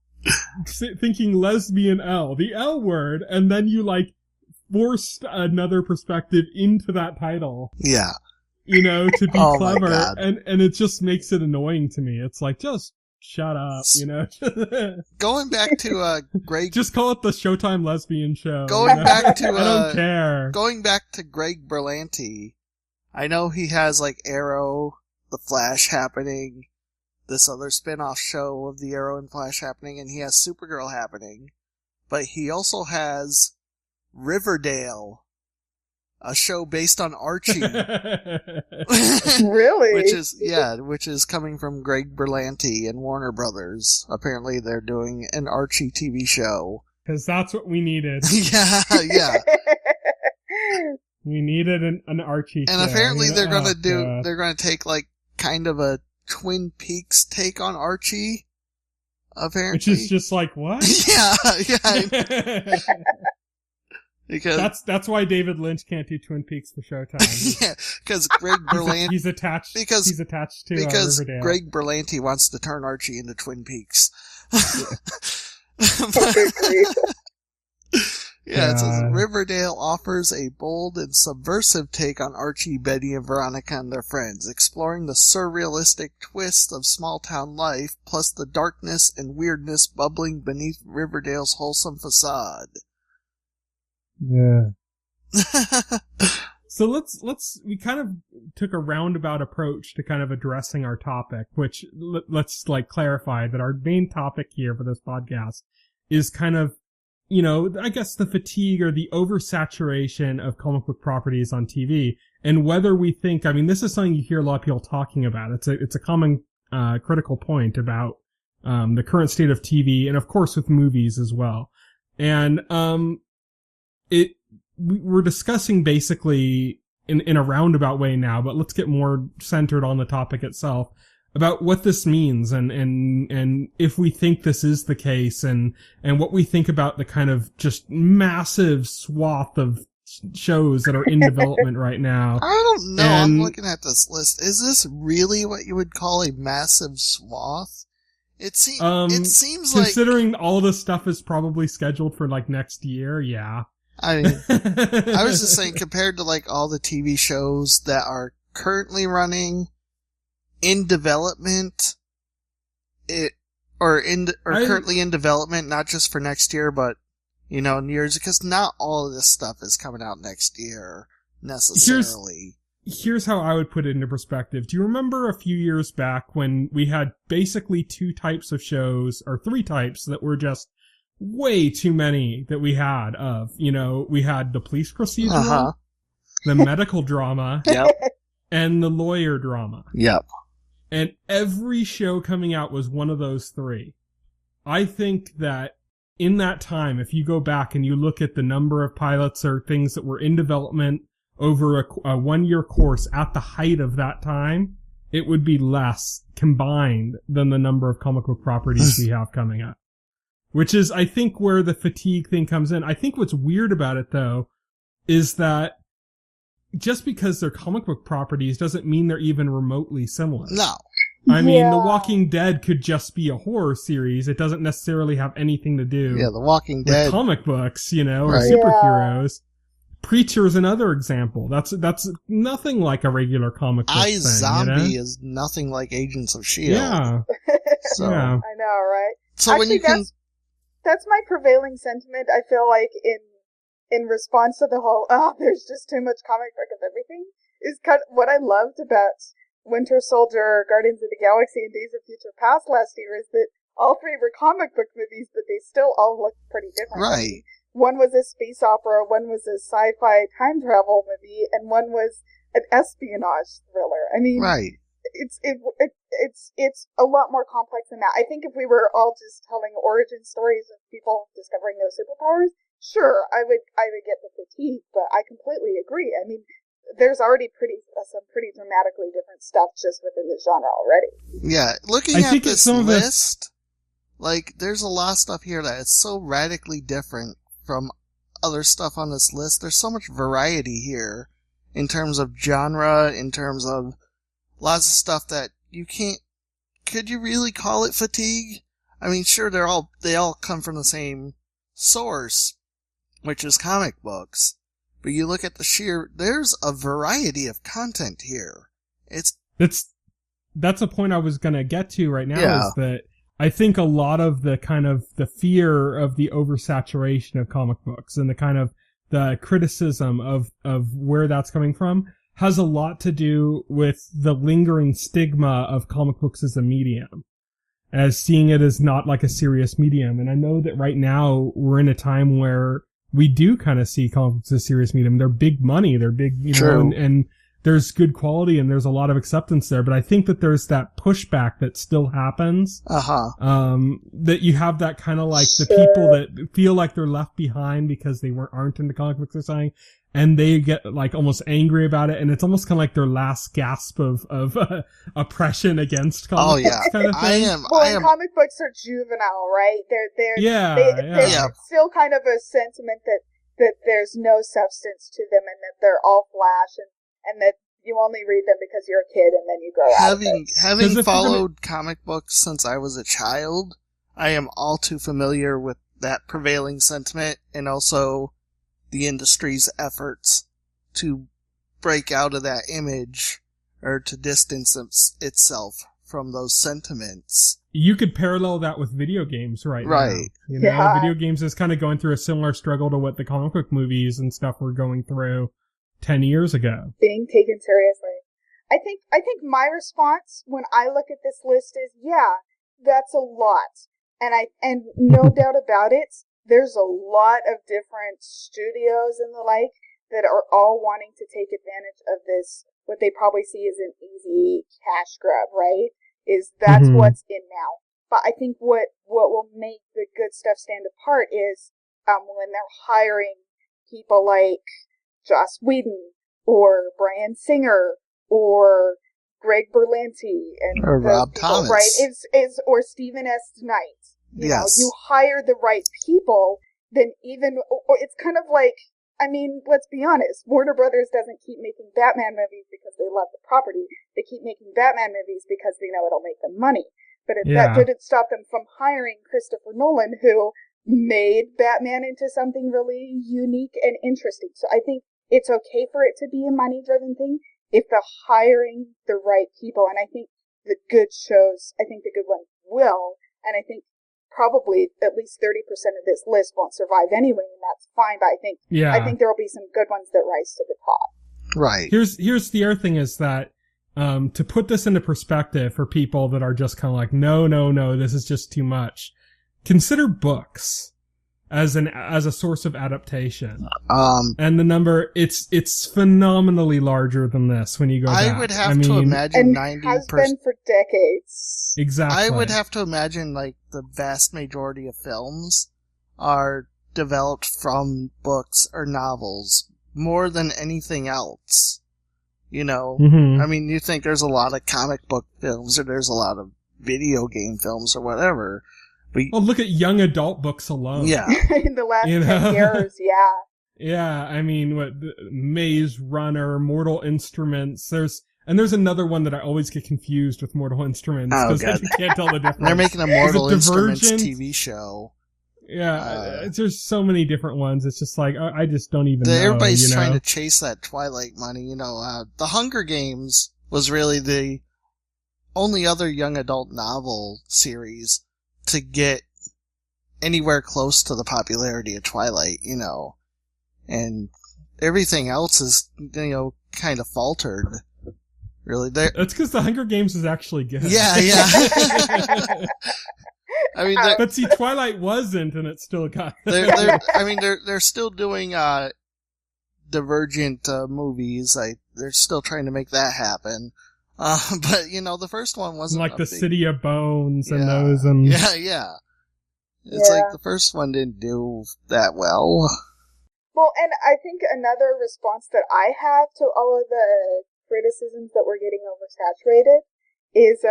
thinking lesbian L, the L word, and then you like forced another perspective into that title. Yeah. to be Oh my clever, God. and it just makes it annoying to me. It's like, just shut up, Going back to Greg, Just call it the Showtime Lesbian Show. going back to I don't care. going back to Greg Berlanti. I know he has like Arrow, The Flash happening, this other spin-off show of the Arrow and Flash happening, and he has Supergirl happening, but he also has Riverdale, a show based on Archie. Really? which is coming from Greg Berlanti and Warner Brothers. Apparently they're doing an Archie TV show. Because that's what we needed. yeah. We needed an Archie And show. apparently they're God. gonna take like kind of a Twin Peaks take on Archie. Apparently. Which is just like, what? yeah. Because that's why David Lynch can't do Twin Peaks for Showtime. yeah, because Greg Berlanti he's attached to Riverdale. Greg Berlanti wants to turn Archie into Twin Peaks. Yeah, it says Riverdale offers a bold and subversive take on Archie, Betty, and Veronica and their friends, exploring the surrealistic twist of small-town life, plus the darkness and weirdness bubbling beneath Riverdale's wholesome facade. Yeah. So we kind of took a roundabout approach to kind of addressing our topic, which let's like clarify that our main topic here for this podcast is kind of, I guess the fatigue or the oversaturation of comic book properties on TV, and whether we think, this is something you hear a lot of people talking about. It's a common, critical point about, the current state of TV, and of course with movies as well. And, we're discussing basically in a roundabout way now, but let's get more centered on the topic itself about what this means and if we think this is the case and what we think about the kind of just massive swath of shows that are in development right now. I don't know. I'm looking at this list. Is this really what you would call a massive swath? It seems like, considering all the stuff is probably scheduled for like next year, yeah. I mean, I was just saying, compared to like all the TV shows that are currently running, in development, currently in development, not just for next year, but in years, because not all of this stuff is coming out next year necessarily. Here's how I would put it into perspective. Do you remember a few years back when we had basically two types of shows, or three types, that were just way too many that we had of? We had the police procedural, the medical drama, and the lawyer drama. Yep. And every show coming out was one of those three. I think that in that time, if you go back and you look at the number of pilots or things that were in development over a 1-year course at the height of that time, it would be less combined than the number of comic book properties we have coming up. Which is, I think, where the fatigue thing comes in. I think what's weird about it, though, is that just because they're comic book properties doesn't mean they're even remotely similar. No. I mean, The Walking Dead could just be a horror series. It doesn't necessarily have anything to do The Walking Dead with comic books, or superheroes. Preacher is another example. That's nothing like a regular comic book thing. iZombie is nothing like Agents of S.H.I.E.L.D. Yeah. So, yeah. I know, right? So Actually, when you can... That's my prevailing sentiment. I feel like in response to the whole, there's just too much comic book of everything, is kind of what I loved about Winter Soldier, Guardians of the Galaxy, and Days of Future Past last year is that all three were comic book movies, but they still all look pretty different. Right. One was a space opera, one was a sci-fi time travel movie, and one was an espionage thriller. I mean, right. It's a lot more complex than that. I think if we were all just telling origin stories of people discovering their superpowers, sure, I would get the fatigue, but I completely agree. I mean, there's already some pretty dramatically different stuff just within the genre already. Yeah, looking at this list, like, there's a lot of stuff here that is so radically different from other stuff on this list. There's so much variety here in terms of genre, in terms of lots of stuff that you can't... Could you really call it fatigue? I mean, sure, they all come from the same source, which is comic books. But you look at there's a variety of content here. That's a point I was gonna get to right now, Yeah. is that I think a lot of the kind of the fear of the oversaturation of comic books and the kind of the criticism of where that's coming from has a lot to do with the lingering stigma of comic books as a medium, as seeing it as not like a serious medium. And I know that right now we're in a time where we do kind of see comic books as a serious medium. They're big money, they're big, you know, and there's good quality and there's a lot of acceptance there. But I think that there's that pushback that still happens. That you have that kind of like the people that feel like they're left behind because they aren't into comic books or something. And they get like almost angry about it. And it's almost kind of like their last gasp of oppression against comic books kind of thing. Comic books are juvenile, right? It's still kind of a sentiment that there's no substance to them and that they're all flash and that you only read them because you're a kid and then you grow out of it. Having followed comic books since I was a child, I am all too familiar with that prevailing sentiment and also the industry's efforts to break out of that image or to distance itself from those sentiments. You could parallel that with video games right now. You know, video games is kind of going through a similar struggle to what the comic book movies and stuff were going through 10 years ago. Being taken seriously. I think my response when I look at this list is, yeah, that's a lot. And no doubt about it, there's a lot of different studios and the like that are all wanting to take advantage of this, what they probably see as an easy cash grab, right? That's what's in now. But I think what will make the good stuff stand apart is when they're hiring people like Joss Whedon or Bryan Singer or Greg Berlanti and or Rob Thomas, right? Or Stephen S. Knight. You know, you hire the right people, then or it's kind of like, I mean, let's be honest, Warner Brothers doesn't keep making Batman movies because they love the property. They keep making Batman movies because they know it'll make them money. But that didn't stop them from hiring Christopher Nolan, who made Batman into something really unique and interesting. So I think it's okay for it to be a money-driven thing if they're hiring the right people. And I think the good ones will. And I think probably at least 30% of this list won't survive anyway, and that's fine. But I think there will be some good ones that rise to the top. Right. Here's the other thing is that to put this into perspective for people that are just kind of like, no, this is just too much. Consider books as a source of adaptation. And the number, it's phenomenally larger than this when you go back. I would have to imagine 90% has been for decades. Exactly. I would have to imagine like the vast majority of films are developed from books or novels more than anything else. You know, I mean, you think there's a lot of comic book films or there's a lot of video game films or whatever. But look at young adult books alone. Yeah. In the last 10 years, yeah. Yeah, I mean, Maze Runner, Mortal Instruments, there's another one that I always get confused with Mortal Instruments, because I can't tell the difference. They're making a Mortal Instruments TV show. Yeah, there's so many different ones. It's just like, I just don't even know. Everybody's trying to chase that Twilight money, you know. The Hunger Games was really the only other young adult novel series to get anywhere close to the popularity of Twilight, you know. And everything else is, you know, kind of faltered. Really. That's because the Hunger Games is actually good. Yeah. I mean, but see, Twilight wasn't, and it still got. They're still doing Divergent movies. They're still trying to make that happen. But you know, the first one wasn't like the City of Bones and those, and yeah. It's like the first one didn't do that well. Well, and I think another response that I have to all of the criticisms that we're getting oversaturated is,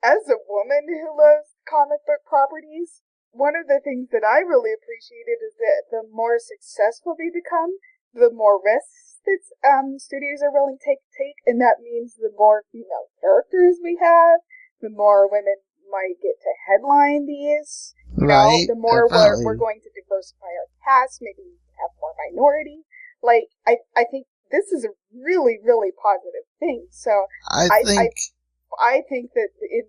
as a woman who loves comic book properties, one of the things that I really appreciated is that the more successful they become, the more risks that studios are willing to take, and that means the more female characters we have, the more women might get to headline these. You know, the more we're going to diversify our cast, maybe have more minority. like, I think this is a really, really positive thing. So I think that in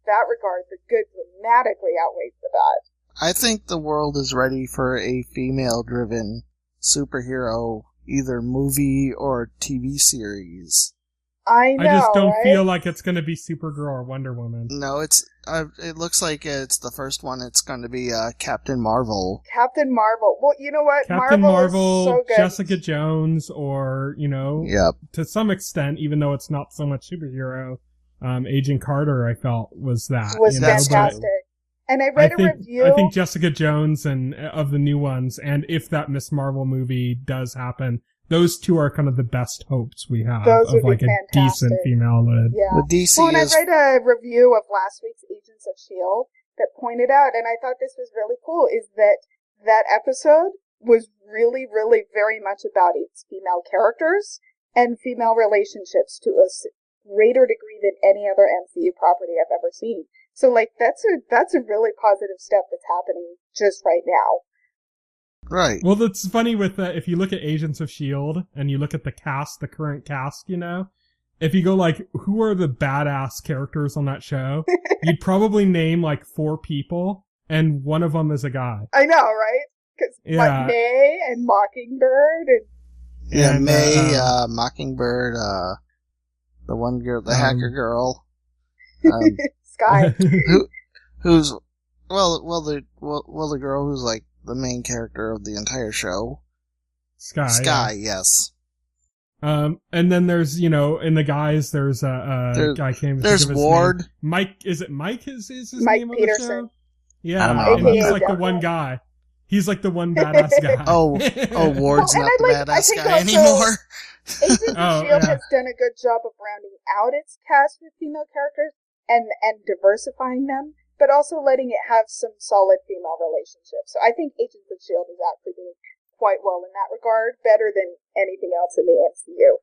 that regard, the good dramatically outweighs the bad. I think the world is ready for a female-driven superhero, either movie or TV series. I know, I just don't right? feel like it's going to be Supergirl or Wonder Woman. No, it looks like it's the first one. It's going to be Captain Marvel. Captain Marvel. Well, you know what? Captain Marvel, is so good. Jessica Jones, or, Yep. to some extent, even though it's not so much superhero, Agent Carter, I felt, was that. Was fantastic. And I read a review. I think Jessica Jones and of the new ones, and if that Miss Marvel movie does happen, those two are kind of the best hopes we have those of like a decent female lead. Yeah. The DC and I read a review of last week's Agents of S.H.I.E.L.D. that pointed out, and I thought this was really cool, is that episode was really, really very much about its female characters and female relationships to a greater degree than any other MCU property I've ever seen. So, like, that's a really positive step that's happening just right now. Right. Well, that's funny with if you look at Agents of S.H.I.E.L.D. and you look at the current cast, if you go like, who are the badass characters on that show, you'd probably name like 4 people, and one of them is a guy. I know, right? Because like May and Mockingbird and May, Mockingbird, the one girl, the hacker girl, Sky, who's the girl who's like the main character of the entire show. Sky, yes. And then there's, in the guys, there's guy came. There's Ward. Mike, is it Mike? Is his Mike name Peterson. On the show? Yeah, and he's like the one guy. He's like the one badass guy. Ward's not the badass guy anymore. Agents of S.H.I.E.L.D. has done a good job of rounding out its cast with female characters and diversifying them, but also letting it have some solid female relationships. So I think Agents of S.H.I.E.L.D. is actually doing quite well in that regard, better than anything else in the MCU.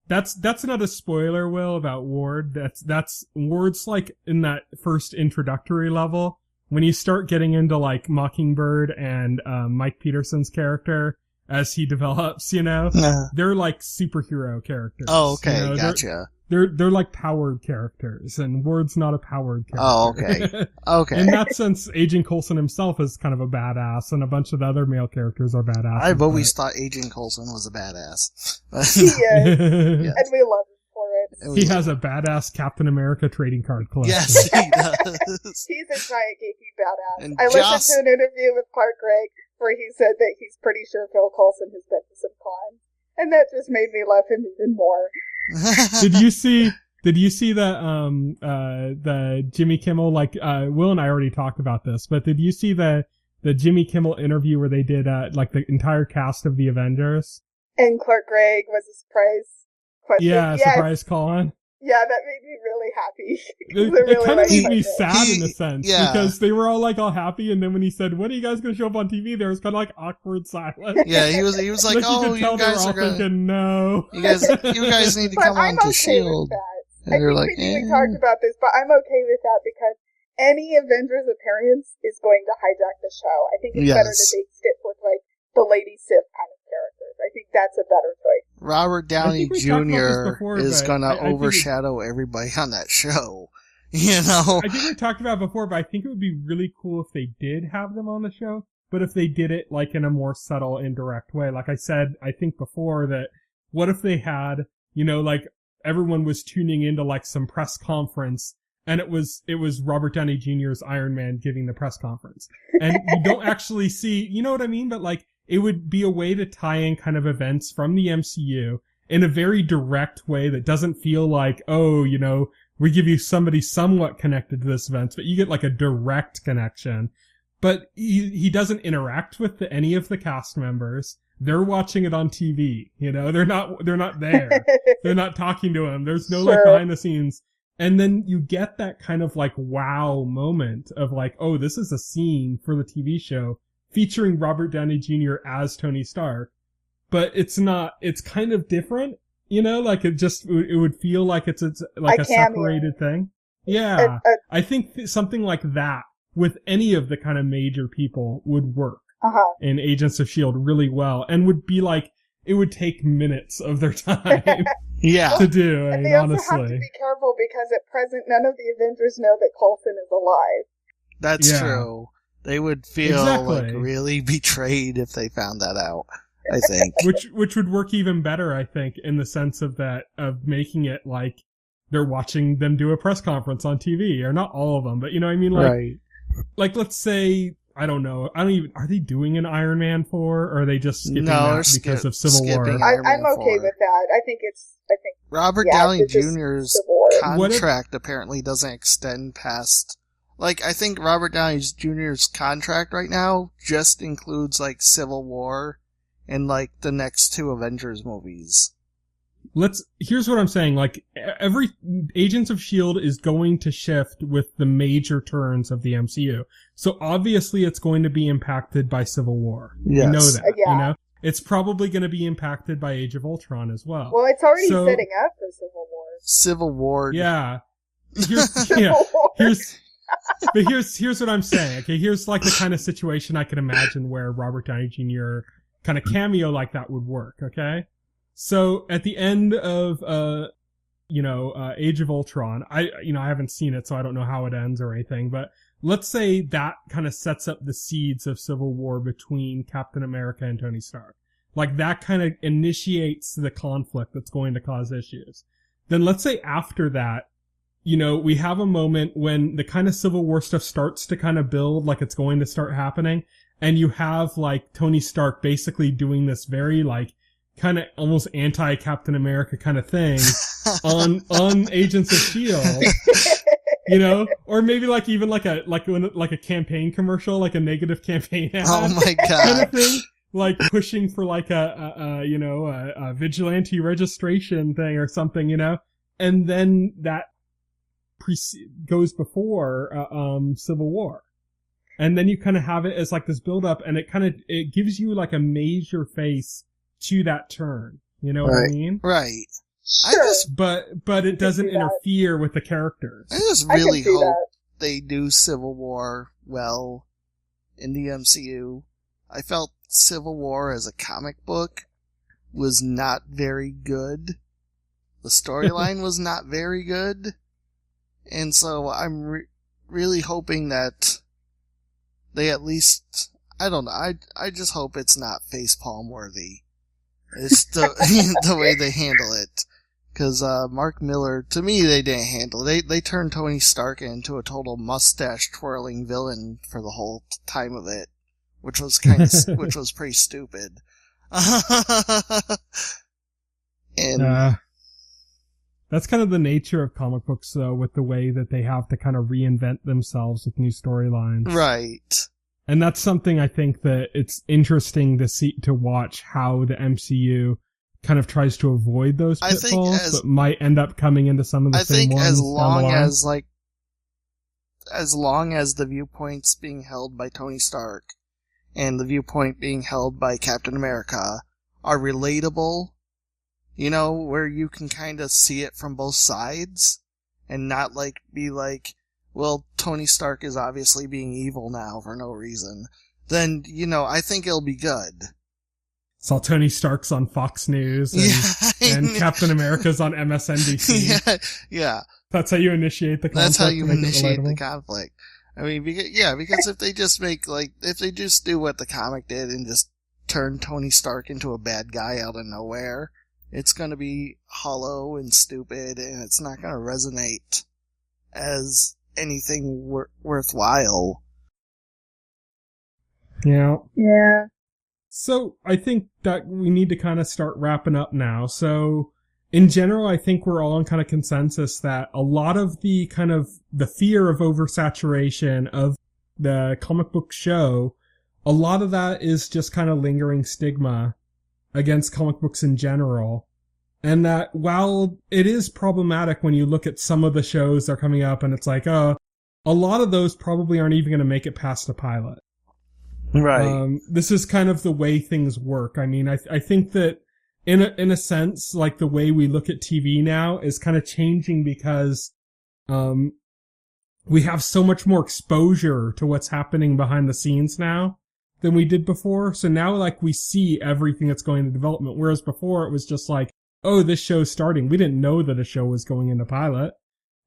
That's not a spoiler, Will, about Ward. That's Ward's like in that first introductory level. When you start getting into like Mockingbird and Mike Peterson's character as he develops, they're like superhero characters. Oh, okay, gotcha. They're like powered characters, and Ward's not a powered character. Oh, okay. Okay. In that sense, Agent Coulson himself is kind of a badass, and a bunch of the other male characters are badass. I've always thought Agent Coulson was a badass. He is, and we love him for it. He has a badass Captain America trading card collection. Yes, he does. He's a giant geeky badass. And I listened to an interview with Clark Gregg where he said that he's pretty sure Phil Coulson has been to some cons, and that just made me love him even more. Did you see the Jimmy Kimmel, like, Will and I already talked about this, but did you see the Jimmy Kimmel interview where they did, like the entire cast of the Avengers? And Clark Gregg was a surprise question. Yeah, surprise call-in. Yeah, that made me really happy. It kind of made me sad in a sense, because they were all happy, and then when he said, "When are you guys going to show up on TV?" there was kind of like awkward silence. Yeah, he was like, like "Oh, you guys are thinking, no. You guys need to come on to S.H.I.E.L.D." I think like, we talked about this, but I'm okay with that because any Avengers appearance is going to hijack the show. I think it's better that they stick with like the Lady Sif kind of characters. I think that's a better choice. Robert Downey Jr. is gonna overshadow everybody on that show. I think we talked about it before, but I think it would be really cool if they did have them on the show, but if they did it like in a more subtle, indirect way. Like I said, I think before that, what if they had, like everyone was tuning into like some press conference, and it was Robert Downey Jr.'s Iron Man giving the press conference, and you don't actually see, you know what I mean? But like, it would be a way to tie in kind of events from the MCU in a very direct way that doesn't feel like, oh, we give you somebody somewhat connected to this event, but you get like a direct connection. But he doesn't interact with any of the cast members. They're watching it on TV. They're not there. They're not talking to him. There's no like behind the scenes. And then you get that kind of like wow moment of like, oh, this is a scene for the TV show featuring Robert Downey Jr. as Tony Stark. But it's not, it's kind of different, like it would feel like it's like a separated thing. Yeah. I think something like that with any of the kind of major people would work in Agents of S.H.I.E.L.D. really well, and would be like, it would take minutes of their time Yeah. to do. And I mean, they also honestly. have to be careful because at present none of the Avengers know that Coulson is alive. That's Yeah. true. They would feel Exactly. really betrayed if they found that out, I think. Which would work even better, I think, in the sense of making it like they're watching them do a press conference on TV, or not all of them, but you know what I mean? Like, Right. like let's say, I don't know, are they doing an Iron Man 4, or are they just skipping No, that because of Civil War? skipping Iron Man I'm okay 4. with that. I think Robert yeah, Downey it's just Jr.'s Civil War. contract apparently doesn't extend past... Like, I think Robert Downey Jr.'s contract right now just includes, like, Civil War and, like, the next 2 Avengers movies. Here's what I'm saying, like, every Agents of S.H.I.E.L.D. is going to shift with the major turns of the MCU. So obviously it's going to be impacted by Civil War. Yes. You know that, Yeah. you know? It's probably going to be impacted by Age of Ultron as well. Well, it's already So- setting up for Civil War. Civil War. Yeah. Civil War. But here's what I'm saying. Okay, here's like the kind of situation I can imagine where Robert Downey Jr. kind of cameo like that would work. Okay, so at the end of Age of Ultron, I haven't seen it, so I don't know how it ends or anything. But let's say that kind of sets up the seeds of Civil War between Captain America and Tony Stark. Like that kind of initiates the conflict that's going to cause issues. Then let's say after that, we have a moment when the kind of Civil War stuff starts to kind of build, like it's going to start happening. And you have like Tony Stark basically doing this very like kind of almost anti-Captain America kind of thing on Agents of S.H.I.E.L.D. Or maybe like even like a campaign commercial, like a negative campaign ad. Oh my Kind god. of thing. Like pushing for like a vigilante registration thing or something, and then that goes before Civil War, and then you kind of have it as like this build up, and it gives you like a major face to that turn. You know what I mean? Right. Sure. But it doesn't see that. interfere with the characters. I just I can really see hope that. they do Civil War well in the MCU. I felt Civil War as a comic book was not very good. The storyline was not very good. And so I'm really hoping that they at least, I don't know, I just hope it's not facepalm worthy. It's the way they handle it. Cause, Mark Miller, to me, they didn't handle it. They turned Tony Stark into a total mustache twirling villain for the whole time of it, which was which was pretty stupid. And, that's kind of the nature of comic books, though, with the way that they have to kind of reinvent themselves with new storylines. right. And that's something I think that it's interesting to watch how the MCU kind of tries to avoid those pitfalls, but might end up coming into some of the same ones. As long as the viewpoints being held by Tony Stark and the viewpoint being held by Captain America are relatable, where you can kind of see it from both sides and not be like, well, Tony Stark is obviously being evil now for no reason, then, I think it'll be good. Saw Tony Stark's on Fox News and Captain America's on MSNBC. Yeah. That's how you initiate the conflict. That's how you initiate the conflict. I mean, because if they just if they just do what the comic did and just turn Tony Stark into a bad guy out of nowhere, it's gonna be hollow and stupid, and it's not gonna resonate as anything worthwhile. Yeah. Yeah. So I think that we need to kind of start wrapping up now. So in general, I think we're all on kind of consensus that a lot of the kind of the fear of oversaturation of the comic book show, a lot of that is just kind of lingering stigma against comic books in general. And that while it is problematic when you look at some of the shows that are coming up and it's like, a lot of those probably aren't even going to make it past the pilot. Right. This is kind of the way things work. I mean, I think that in a sense, like the way we look at TV now is kind of changing because, we have so much more exposure to what's happening behind the scenes now. than we did before. So now, like, we see everything that's going into development, whereas before it was just like, oh, this show's starting. We didn't know that a show was going into pilot.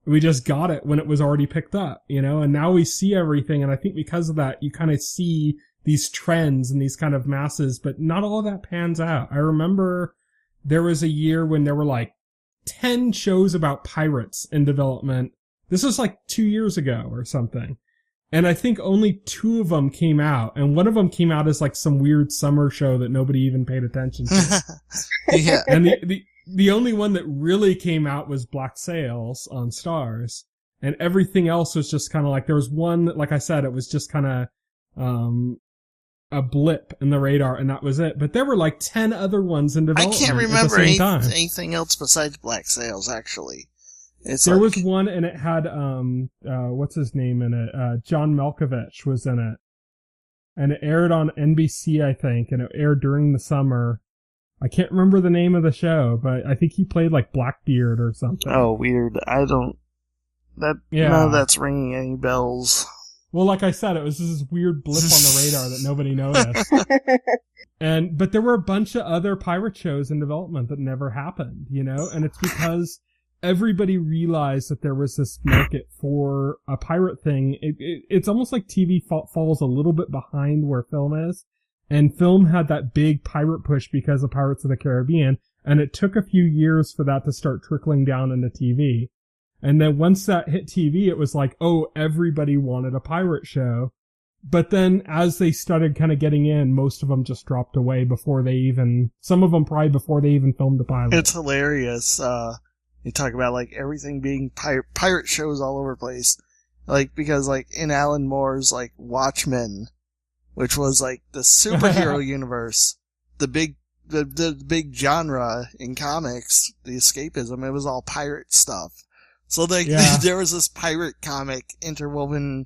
We just got it when it was already picked up, you know, and now we see everything. And I think because of that, you kind of see these trends and these kind of masses, but not all of that pans out. I remember there was a year when there were like 10 shows about pirates in development. This was like 2 years ago or something. And I think only 2 of them came out. And one of them came out as like some weird summer show that nobody even paid attention to. Yeah. And the only one that really came out was Black Sails on Stars. And everything else was just kind of like, there was one, like I said, it was just kind of, a blip in the radar, and that was it. But there were like 10 other ones in I development. can't remember at the same time. anything else besides Black Sails, actually. There was one, and it had, what's his name in it? John Malkovich was in it. And it aired on NBC, I think, and it aired during the summer. I can't remember the name of the show, but I think he played like Blackbeard or something. Oh, weird. None of that's ringing any bells. Well, like I said, it was this weird blip on the radar that nobody noticed. But there were a bunch of other pirate shows in development that never happened, you know? And it's because everybody realized that there was this market for a pirate thing. It's almost like TV falls a little bit behind where film is. And film had that big pirate push because of Pirates of the Caribbean. And it took a few years for that to start trickling down into TV. And then once that hit TV, it was like, oh, everybody wanted a pirate show. But then as they started kind of getting in, most of them just dropped away before they even, some of them probably before they even filmed the pilot. It's hilarious. You talk about like everything being pirate shows all over the place. Like, because like in Alan Moore's like Watchmen, which was like the superhero universe, the big genre in comics, the escapism, it was all pirate stuff. So there was this pirate comic interwoven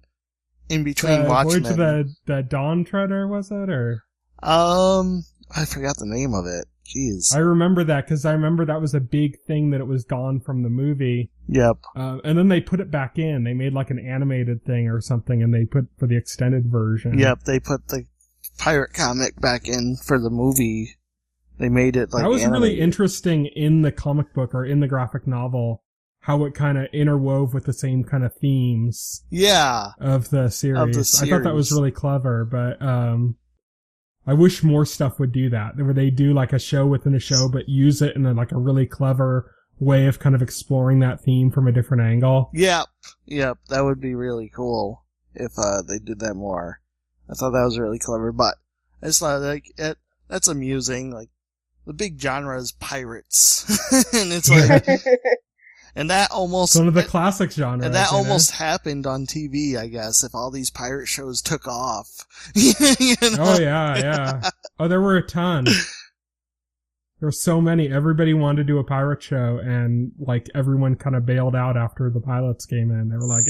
in between Watchmen. Voyage of the Dawn Treader, was it? Or I forgot the name of it. Jeez. I remember that because I remember that was a big thing that it was gone from the movie. Yep. And then they put it back in. They made like an animated thing or something, and they put for the extended version. Yep, they put the pirate comic back in for the movie. They made it like that was animated. Really interesting in the comic book or in the graphic novel. How it kind of interwove with the same kind of themes. Yeah. Of the series. I thought that was really clever, but I wish more stuff would do that. Where they do like a show within a show, but use it in a really clever way of kind of exploring that theme from a different angle. Yep. That would be really cool if they did that more. I thought that was really clever, but I just thought that's amusing. Like the big genre is pirates, and it's like. And that almost... one of the classic genres. And that almost happened on TV, I guess, if all these pirate shows took off. You know? Oh, yeah. Oh, there were a ton. There were so many. Everybody wanted to do a pirate show, and, like, everyone kind of bailed out after the pilots came in. They were like,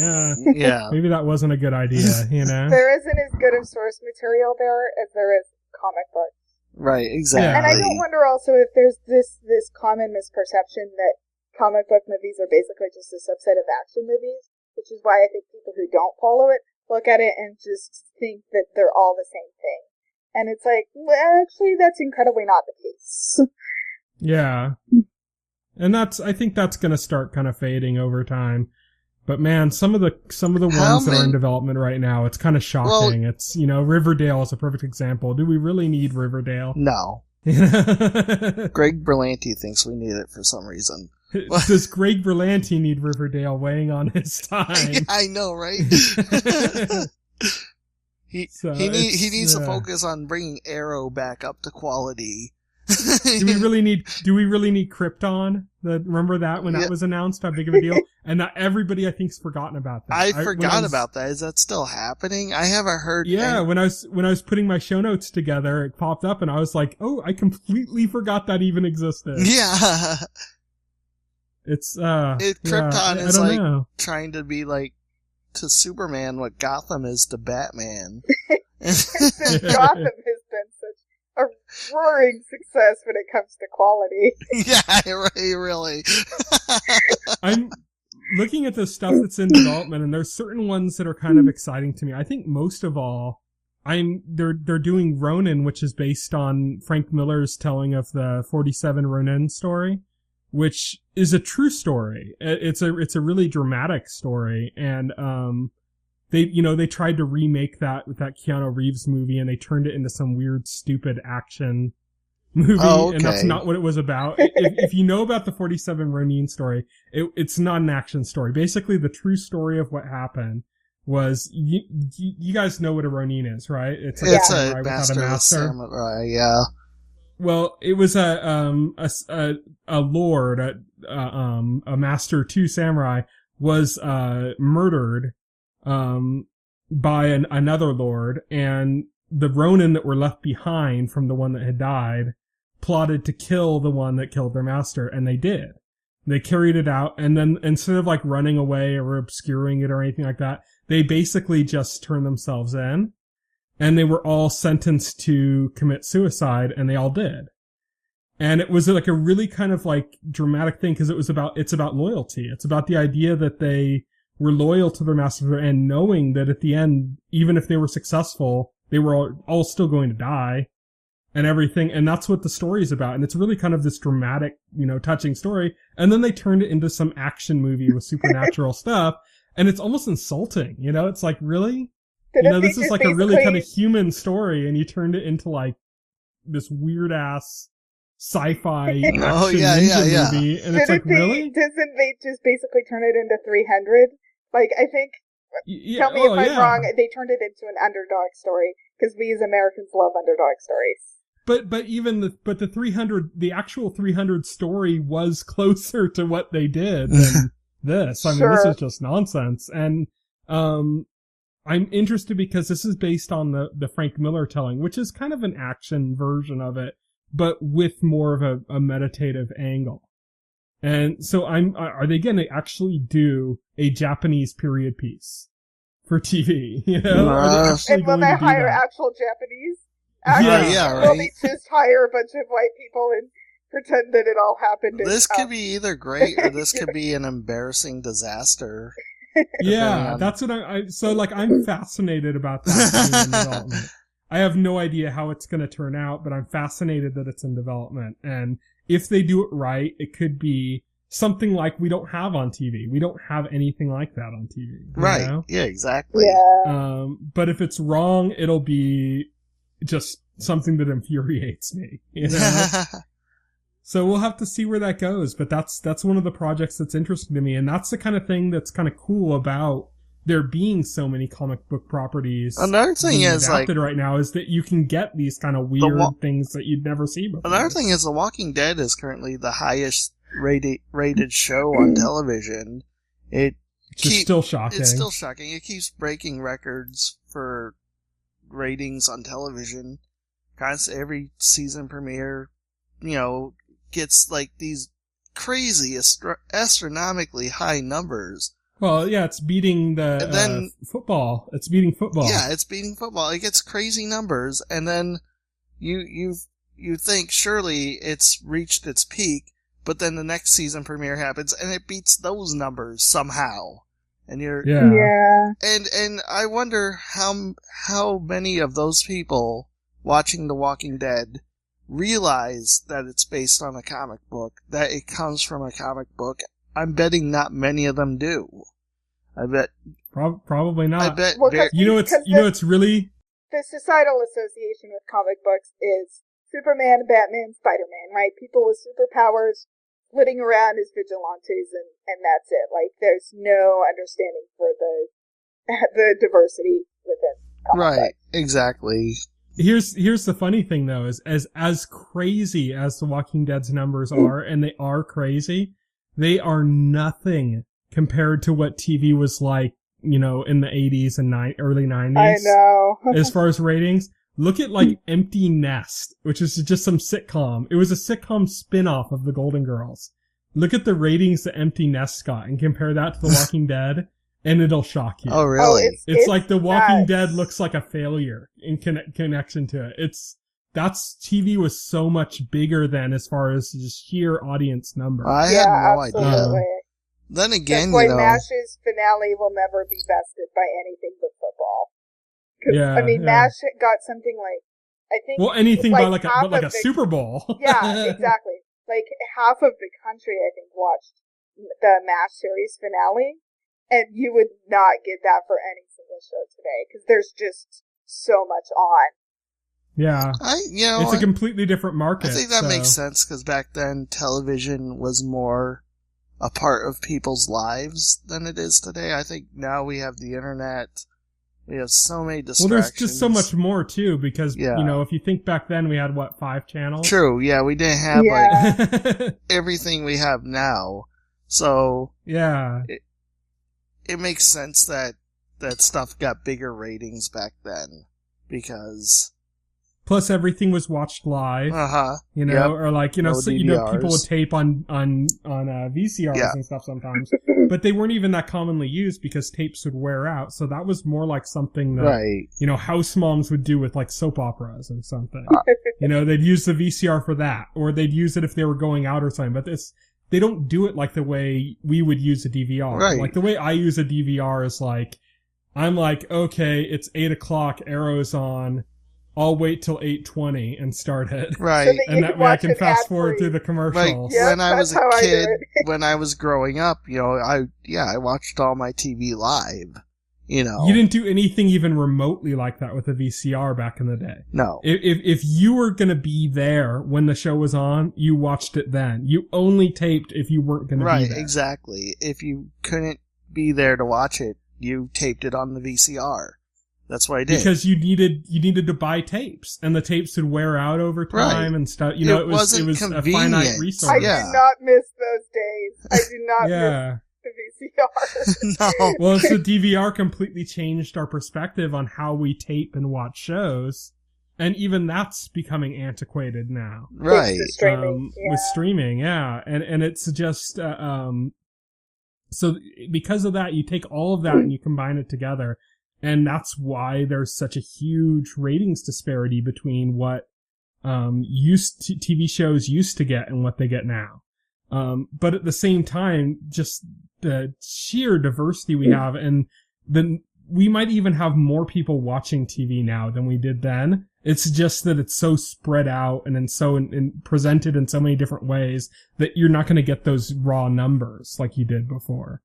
maybe that wasn't a good idea, you know? There isn't as good of source material there as there is comic books. Right, exactly. And I don't wonder also if there's this common misperception that comic book movies are basically just a subset of action movies, which is why I think people who don't follow it look at it and just think that they're all the same thing. And it's like, well, actually, that's incredibly not the case. Yeah. And I think that's going to start kind of fading over time. But man, some of the ones that are in development right now, it's kind of shocking. Well, it's, Riverdale is a perfect example. Do we really need Riverdale? No. Greg Berlanti thinks we need it for some reason. Does Greg Berlanti need Riverdale weighing on his time? I know, right? He needs to focus on bringing Arrow back up to quality. Do we really need Krypton? Remember that when that was announced? How big of a deal? And that everybody I think's forgotten about that. I forgot about that. Is that still happening? I haven't heard. Yeah, when I was putting my show notes together, it popped up, and I was like, "Oh, I completely forgot that even existed." Yeah. It's Krypton is like trying to be like to Superman what Gotham is to Batman. Gotham has been such a roaring success when it comes to quality. Yeah, really. I'm looking at the stuff that's in development, and there's certain ones that are kind of exciting to me. I think most of all, they're doing Ronin, which is based on Frank Miller's telling of the 47 Ronin story, which is a true story. It's a really dramatic story, and they tried to remake that with that Keanu Reeves movie, and they turned it into some weird, stupid action movie, and that's not what it was about. If you know about the 47 Ronin story, it's not an action story. Basically, the true story of what happened was, you guys know what a Ronin is, right? It's like a master. Samurai, yeah. Well, it was a lord, a master 2 samurai was murdered by another lord, and the Ronin that were left behind from the one that had died plotted to kill the one that killed their master, and they did. They carried it out, and then instead of like running away or obscuring it or anything like that, they basically just turned themselves in, and they were all sentenced to commit suicide, and they all did. And it was like a really kind of like dramatic thing, because it's about loyalty. It's about the idea that they were loyal to their master, and knowing that at the end, even if they were successful, they were all still going to die and everything. And that's what the story is about. And it's really kind of this dramatic, touching story. And then they turned it into some action movie with supernatural stuff. And it's almost insulting, It's like, really? This is like a really kind of human story, and you turned it into like this weird ass sci-fi action ninja movie. And it's like, really? Doesn't they just basically turn it into 300? Like, I think, tell me if I'm wrong, they turned it into an underdog story, because we as Americans love underdog stories. But even the 300, the actual 300 story was closer to what they did than this. I mean, this is just nonsense. And, I'm interested because this is based on the Frank Miller telling, which is kind of an action version of it, but with more of a meditative angle. And so are they going to actually do a Japanese period piece for TV? And will they hire actual Japanese actors? Right. Will they just hire a bunch of white people and pretend that it all happened? This could be either great or this could be an embarrassing disaster. Yeah, that's what I'm fascinated about that in development. I have no idea how it's going to turn out, but I'm fascinated that it's in development. And if they do it right, it could be something like we don't have on TV. We don't have anything like that on TV. Right. Know? Yeah, exactly. Yeah. But if it's wrong, it'll be just something that infuriates me. So we'll have to see where that goes, but that's one of the projects that's interesting to me, and that's the kind of thing that's kind of cool about there being so many comic book properties. Another thing is adapted right now is that you can get these kind of weird things that you'd never see before. Another thing is The Walking Dead is currently the highest rated show on television. It's still shocking. It's still shocking. It keeps breaking records for ratings on television. Every season premiere, gets like these crazy astronomically high numbers. Well, yeah, it's beating the football. It's beating football. Yeah, it's beating football. It gets crazy numbers, and then you think surely it's reached its peak, but then the next season premiere happens and it beats those numbers somehow. And and I wonder how many of those people watching The Walking Dead realize that it's based on a comic book, that it comes from a comic book. I'm betting not many of them do. I bet probably not. I bet it's really the societal association with comic books is Superman, Batman, Spider-Man, right? People with superpowers flitting around as vigilantes, and that's it. Like, there's no understanding for the diversity within comic books. Right, exactly. Here's the funny thing though, is as crazy as The Walking Dead's numbers are, and they are crazy, they are nothing compared to what TV was like, in the 80s and early 90s. I know. As far as ratings, look at like Empty Nest, which is just some sitcom. It was a sitcom spin-off of The Golden Girls. Look at the ratings that Empty Nest got and compare that to The Walking Dead, and it'll shock you. Oh, really? It's like The Walking Dead looks like a failure in connection to it. TV was so much bigger than, as far as just sheer audience number. I had no absolutely. idea. Then again, MASH's finale will never be bested by anything but football. Yeah. I mean, MASH got something like, I think. Well, anything like by like a Super Bowl. Yeah, exactly. Like half of the country, I think, watched the MASH series finale, and you would not get that for any single show today because there's just so much on. Yeah, it's a completely different market. I think that makes sense because back then television was more a part of people's lives than it is today. I think now we have the internet. We have so many distractions. Well, there's just so much more too because if you think back then we had 5 channels. True. Yeah, we didn't have like everything we have now. So yeah, it makes sense that stuff got bigger ratings back then because. Plus, everything was watched live. Or like so people would tape on VCRs and stuff sometimes, but they weren't even that commonly used because tapes would wear out. So that was more like something that house moms would do with like soap operas or something. They'd use the VCR for that, or they'd use it if they were going out or something. But they don't do it like the way we would use a DVR. Right. Like the way I use a DVR is like, I'm like, okay, it's 8:00, Arrow's on. I'll wait till 8:20 and start it. Right. So and that way I can fast forward through the commercials. Like, when I was a kid, when I was growing up, I watched all my TV live, You didn't do anything even remotely like that with a VCR back in the day. No. If you were gonna be there when the show was on, you watched it then. You only taped if you weren't gonna be there. Right, exactly. If you couldn't be there to watch it, you taped it on the VCR. That's what I did. Because you needed to buy tapes, and the tapes would wear out over time and stuff. It was a finite resource. I do not miss those days. I do not miss the VCR. No. Well, so DVR completely changed our perspective on how we tape and watch shows, and even that's becoming antiquated now. Right. With streaming, and it's just so because of that, you take all of that and you combine it together. And that's why there's such a huge ratings disparity between what TV shows used to get and what they get now. But at the same time, just the sheer diversity we have, and then we might even have more people watching TV now than we did then. It's just that it's so spread out and presented in so many different ways that you're not going to get those raw numbers like you did before.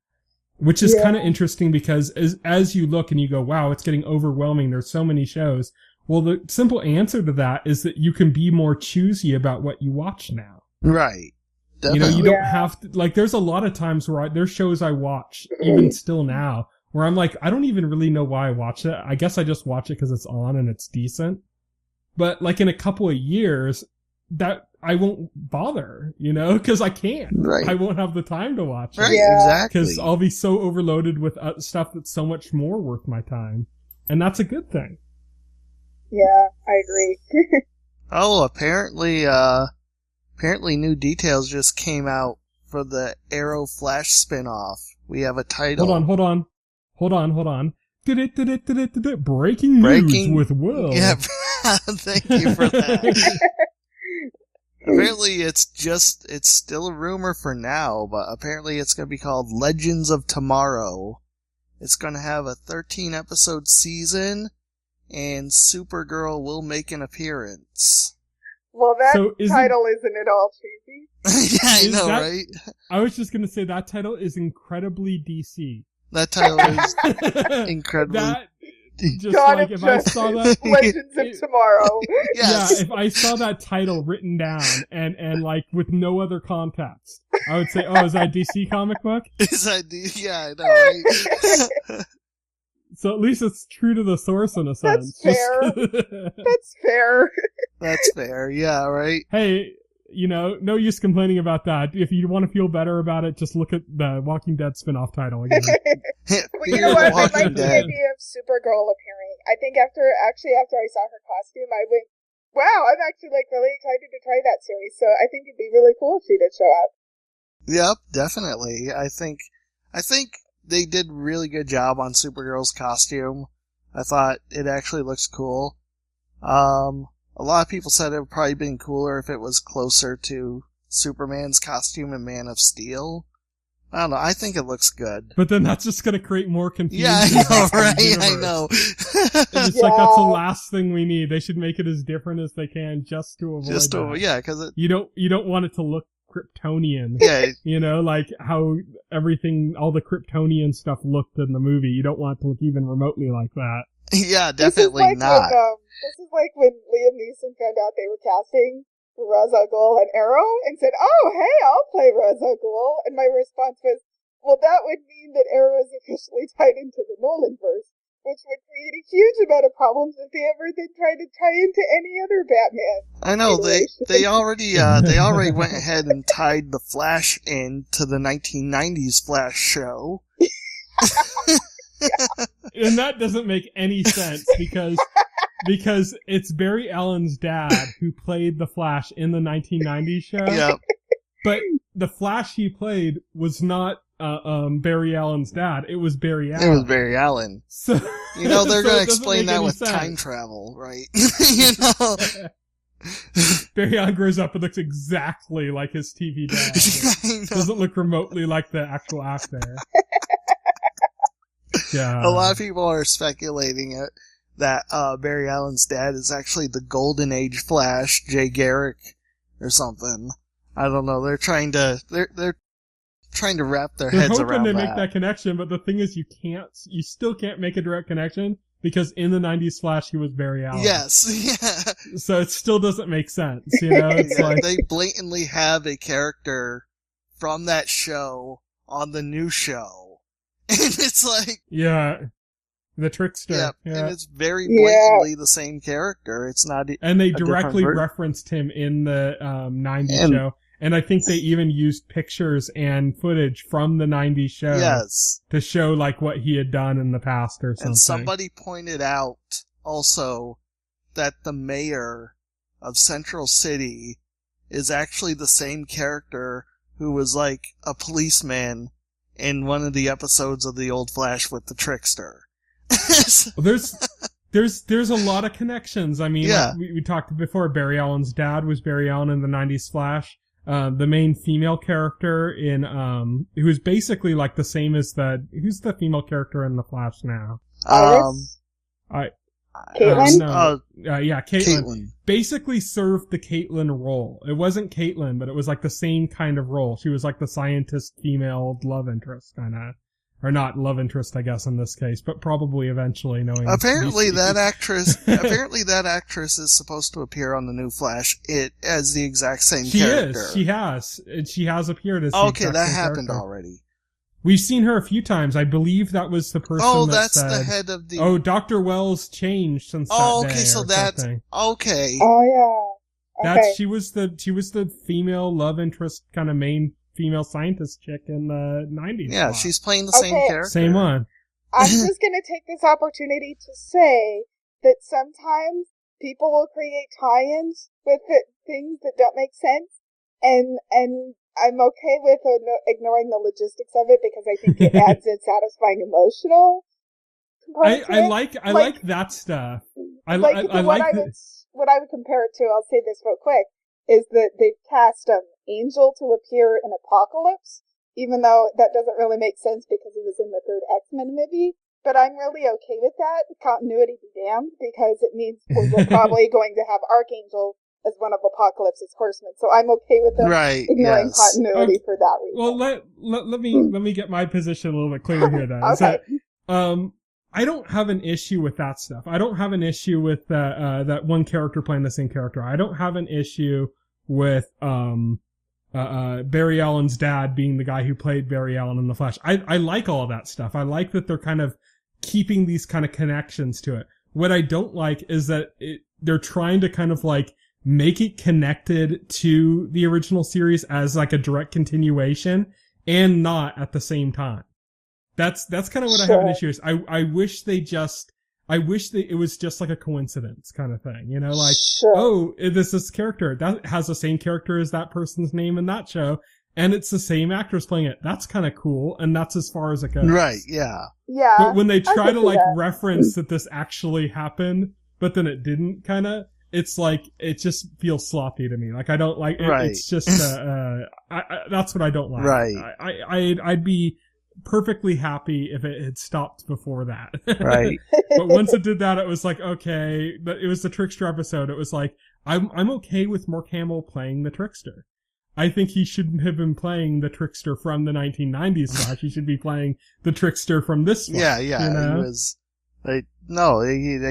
Which is kind of interesting because as you look and you go, wow, it's getting overwhelming. There's so many shows. Well, the simple answer to that is that you can be more choosy about what you watch now. Right. Definitely. You don't have to, like, there's a lot of times where there's shows I watch, even still now, where I'm like, I don't even really know why I watch it. I guess I just watch it because it's on and it's decent. But like in a couple of years, that I won't bother, because I can't. Right. I won't have the time to watch it. Right, exactly. Because I'll be so overloaded with stuff that's so much more worth my time. And that's a good thing. Yeah, I agree. Apparently new details just came out for the Arrow Flash spinoff. We have a title. Hold on. Breaking news with Will. Yeah, thank you for that. Apparently it's still a rumor for now, but apparently it's going to be called Legends of Tomorrow. It's going to have a 13-episode season, and Supergirl will make an appearance. Well, that title isn't at all cheesy. Yeah, I know, right? I was just going to say that title is incredibly DC. That title is incredibly... Just like if I saw that Legends of Tomorrow. Yes. Yeah, if I saw that title written down and like with no other context, I would say, oh, is that a DC comic book? Is that yeah, I know, right? So at least it's true to the source in a sense. That's fair. That's fair. That's fair, yeah, right? Hey, no use complaining about that. If you want to feel better about it, just look at the Walking Dead spin-off title again. Well, you know what? I like the idea of Supergirl appearing. I think after I saw her costume, I went, wow, I'm actually really excited to try that series. So I think it'd be really cool if she did show up. Yep, definitely. I think they did a really good job on Supergirl's costume. I thought it actually looks cool. A lot of people said it would probably been cooler if it was closer to Superman's costume in Man of Steel. I don't know. I think it looks good. But then that's just going to create more confusion. Yeah, I know, right? I know. And it's like, that's the last thing we need. They should make it as different as they can just to avoid that. Yeah, because you don't want it to look Kryptonian. Yeah. You know, like how all the Kryptonian stuff looked in the movie. You don't want it to look even remotely like that. Yeah, definitely not. This is like when Liam Neeson found out they were casting Ra's al Ghul and Arrow and said, "Oh, hey, I'll play Ra's al Ghul." And my response was, well, that would mean that Arrow is officially tied into the Nolanverse, which would create a huge amount of problems if they ever did try to tie into any other Batman. I know, they already went ahead and tied the Flash into the 1990s Flash show. And that doesn't make any sense because it's Barry Allen's dad who played the Flash in the 1990s show. Yep. But the Flash he played was not Barry Allen's dad. It was Barry Allen. It was Barry Allen. So, they're so going to explain that with sense. time travel, right? You know? Barry Allen grows up and looks exactly like his TV dad. Doesn't look remotely like the actual actor. Yeah. A lot of people are speculating that Barry Allen's dad is actually the Golden Age Flash, Jay Garrick, or something. I don't know. They're trying to wrap their heads around that. They're hoping to make that connection, but the thing is, you still can't make a direct connection because in the 90s Flash he was Barry Allen. Yes, yeah. So it still doesn't make sense, you know? It's like they blatantly have a character from that show on the new show. And it's like... Yeah. The trickster. Yeah. And it's very blatantly the same character. It's not and they directly referenced him in the 90s show. And I think they even used pictures and footage from the 90s show to show like what he had done in the past or something. And somebody pointed out also that the mayor of Central City is actually the same character who was like a policeman in one of the episodes of the old Flash with the Trickster. There's a lot of connections. I mean, like we talked before, Barry Allen's dad was Barry Allen in the 90s Flash. The main female character in, who is basically like the same as who's the female character in the Flash now? Caitlin? Yeah, Caitlin. Basically served the Caitlin role. It wasn't Caitlin, but it was like the same kind of role. She was like the scientist female love interest, kinda. Or not love interest, I guess, in this case, but probably eventually knowing. Apparently that actress is supposed to appear on the new Flash as the exact same character. She has appeared as the okay, that same happened character. already. We've seen her a few times. I believe that was the person that's said, the head of the... Oh, Dr. Wells changed since that day. So that's... Something. Okay. Oh, yeah. Okay. She was the female love interest kind of main female scientist chick in the 90s. Yeah, she's playing the same character. Same one. I'm just going to take this opportunity to say that sometimes people will create tie-ins with things that don't make sense, and I'm okay with ignoring the logistics of it because I think it adds a satisfying emotional component. I like that stuff. What I would compare it to, I'll say this real quick, is that they've cast Angel to appear in Apocalypse, even though that doesn't really make sense because he was in the third X-Men movie. But I'm really okay with that. Continuity be damned, because it means we're probably going to have Archangel as one of Apocalypse's horsemen. So I'm okay with them ignoring continuity for that reason. Well, let me get my position a little bit clearer here then. Okay. I don't have an issue with that stuff. I don't have an issue with that one character playing the same character. I don't have an issue with Barry Allen's dad being the guy who played Barry Allen in The Flash. I like all of that stuff. I like that they're kind of keeping these kind of connections to it. What I don't like is that they're trying to kind of like make it connected to the original series as like a direct continuation and not at the same time. That's kind of what I have an issue with. I wish it was just like a coincidence kind of thing, you know, like, oh, this character that has the same character as that person's name in that show, and it's the same actress playing it. That's kind of cool, and that's as far as it goes. Right, yeah. Yeah. But when they try to like reference that this actually happened, but then it didn't, kind of, it's like, it just feels sloppy to me. Like, I don't like it. Right. It's just, that's what I don't like. Right. I'd be perfectly happy if it had stopped before that. Right. But once it did that, it was like, okay, it was the Trickster episode. It was like, I'm okay with Mark Hamill playing the Trickster. I think he shouldn't have been playing the Trickster from the 1990s Flash. He should be playing the Trickster from this Flash. Yeah. You know? He was. They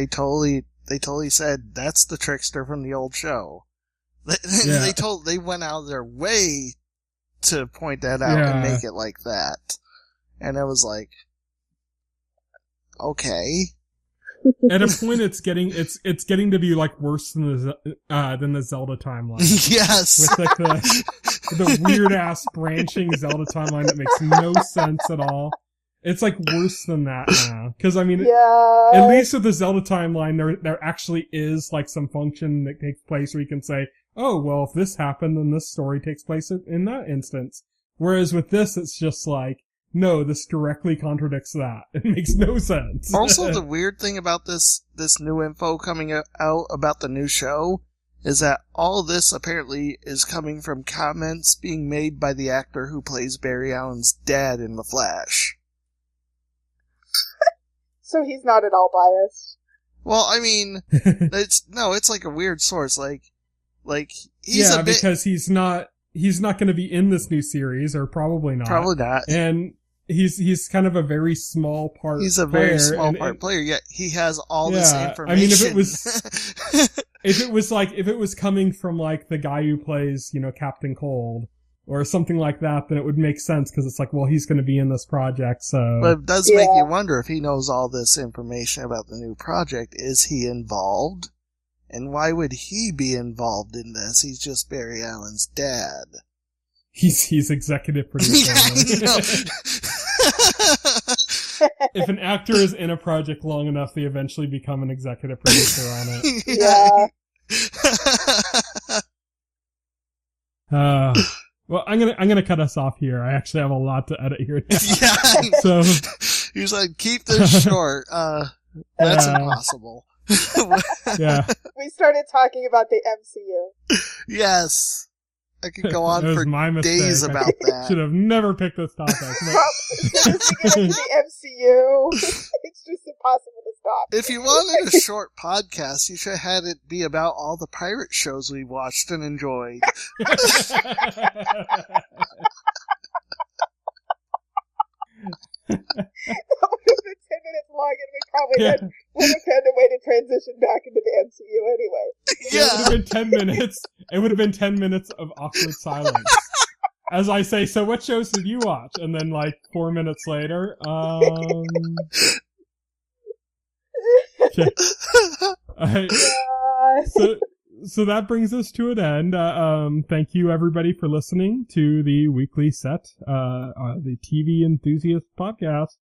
totally said that's the Trickster from the old show. They went out of their way to point that out and make it like that. And it was like, okay. At a point, it's getting to be like worse than the Zelda timeline. Yes, with like the weird ass branching Zelda timeline that makes no sense at all. It's like worse than that now, because I mean, at least with the Zelda timeline, there actually is like some function that takes place where you can say, oh well, if this happened, then this story takes place in that instance. Whereas with this, it's just like, no, this directly contradicts that. It makes no sense. Also, the weird thing about this new info coming out about the new show is that all of this apparently is coming from comments being made by the actor who plays Barry Allen's dad in The Flash. So he's not at all biased. Well, I mean, it's like a weird source. Like he's because he's not going to be in this new series, or probably not. Probably not. And he's kind of a very small part. He's a very small part player, yet he has all this information. I mean, if it was coming from like the guy who plays, Captain Cold or something like that, then it would make sense, because it's like, well, he's going to be in this project, so. But it does make you wonder, if he knows all this information about the new project, is he involved? And why would he be involved in this? He's just Barry Allen's dad. He's executive producer. If an actor is in a project long enough, they eventually become an executive producer on it. Yeah. Well, I'm gonna cut us off here. I actually have a lot to edit here now. Yeah. So he's like, keep this short. That's impossible. Yeah. We started talking about the MCU. Yes. I could go on for days about that. Should have never picked this topic. The MCU. It's just impossible to stop. If you wanted a short podcast, you should have had it be about all the pirate shows we watched and enjoyed. That would have been 10 minutes long, and we probably would have had a way to transition back into the MCU anyway. Yeah. It would have been 10 minutes. It would have been 10 minutes of awkward silence. As I say, so what shows did you watch? And then like 4 minutes later, So that brings us to an end. Thank you everybody for listening to the Weekly Set, the TV Enthusiast podcast.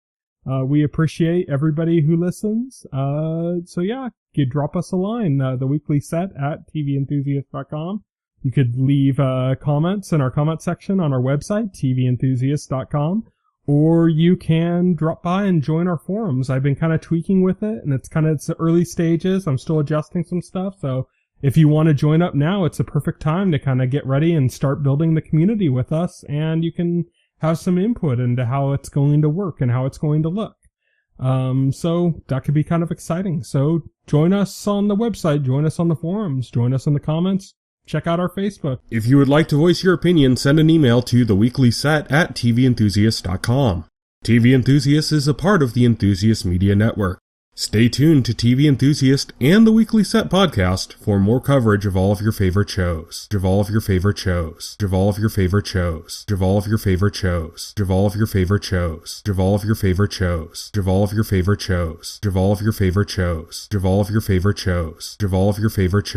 We appreciate everybody who listens. So yeah, you drop us a line, the Weekly Set at tventhusiast.com. You could leave, comments in our comment section on our website, tventhusiast.com, or you can drop by and join our forums. I've been kind of tweaking with it, and it's the early stages. I'm still adjusting some stuff, so if you want to join up now, it's a perfect time to kind of get ready and start building the community with us, and you can have some input into how it's going to work and how it's going to look. So that could be kind of exciting. So join us on the website, join us on the forums, join us in the comments, check out our Facebook. If you would like to voice your opinion, send an email to theweeklyset at tventhusiast.com. TV Enthusiast is a part of the Enthusiast Media Network. Stay tuned to TV Enthusiast and the Weekly Set podcast for more coverage of all of your favorite shows. Of all of your favorite shows. Of all of your favorite shows. Of all of your favorite shows. Of all of your favorite shows. Of all of your favorite shows. Of all of your favorite shows. Of all of your favorite shows. Of all of your favorite shows. Of all of your favorite shows.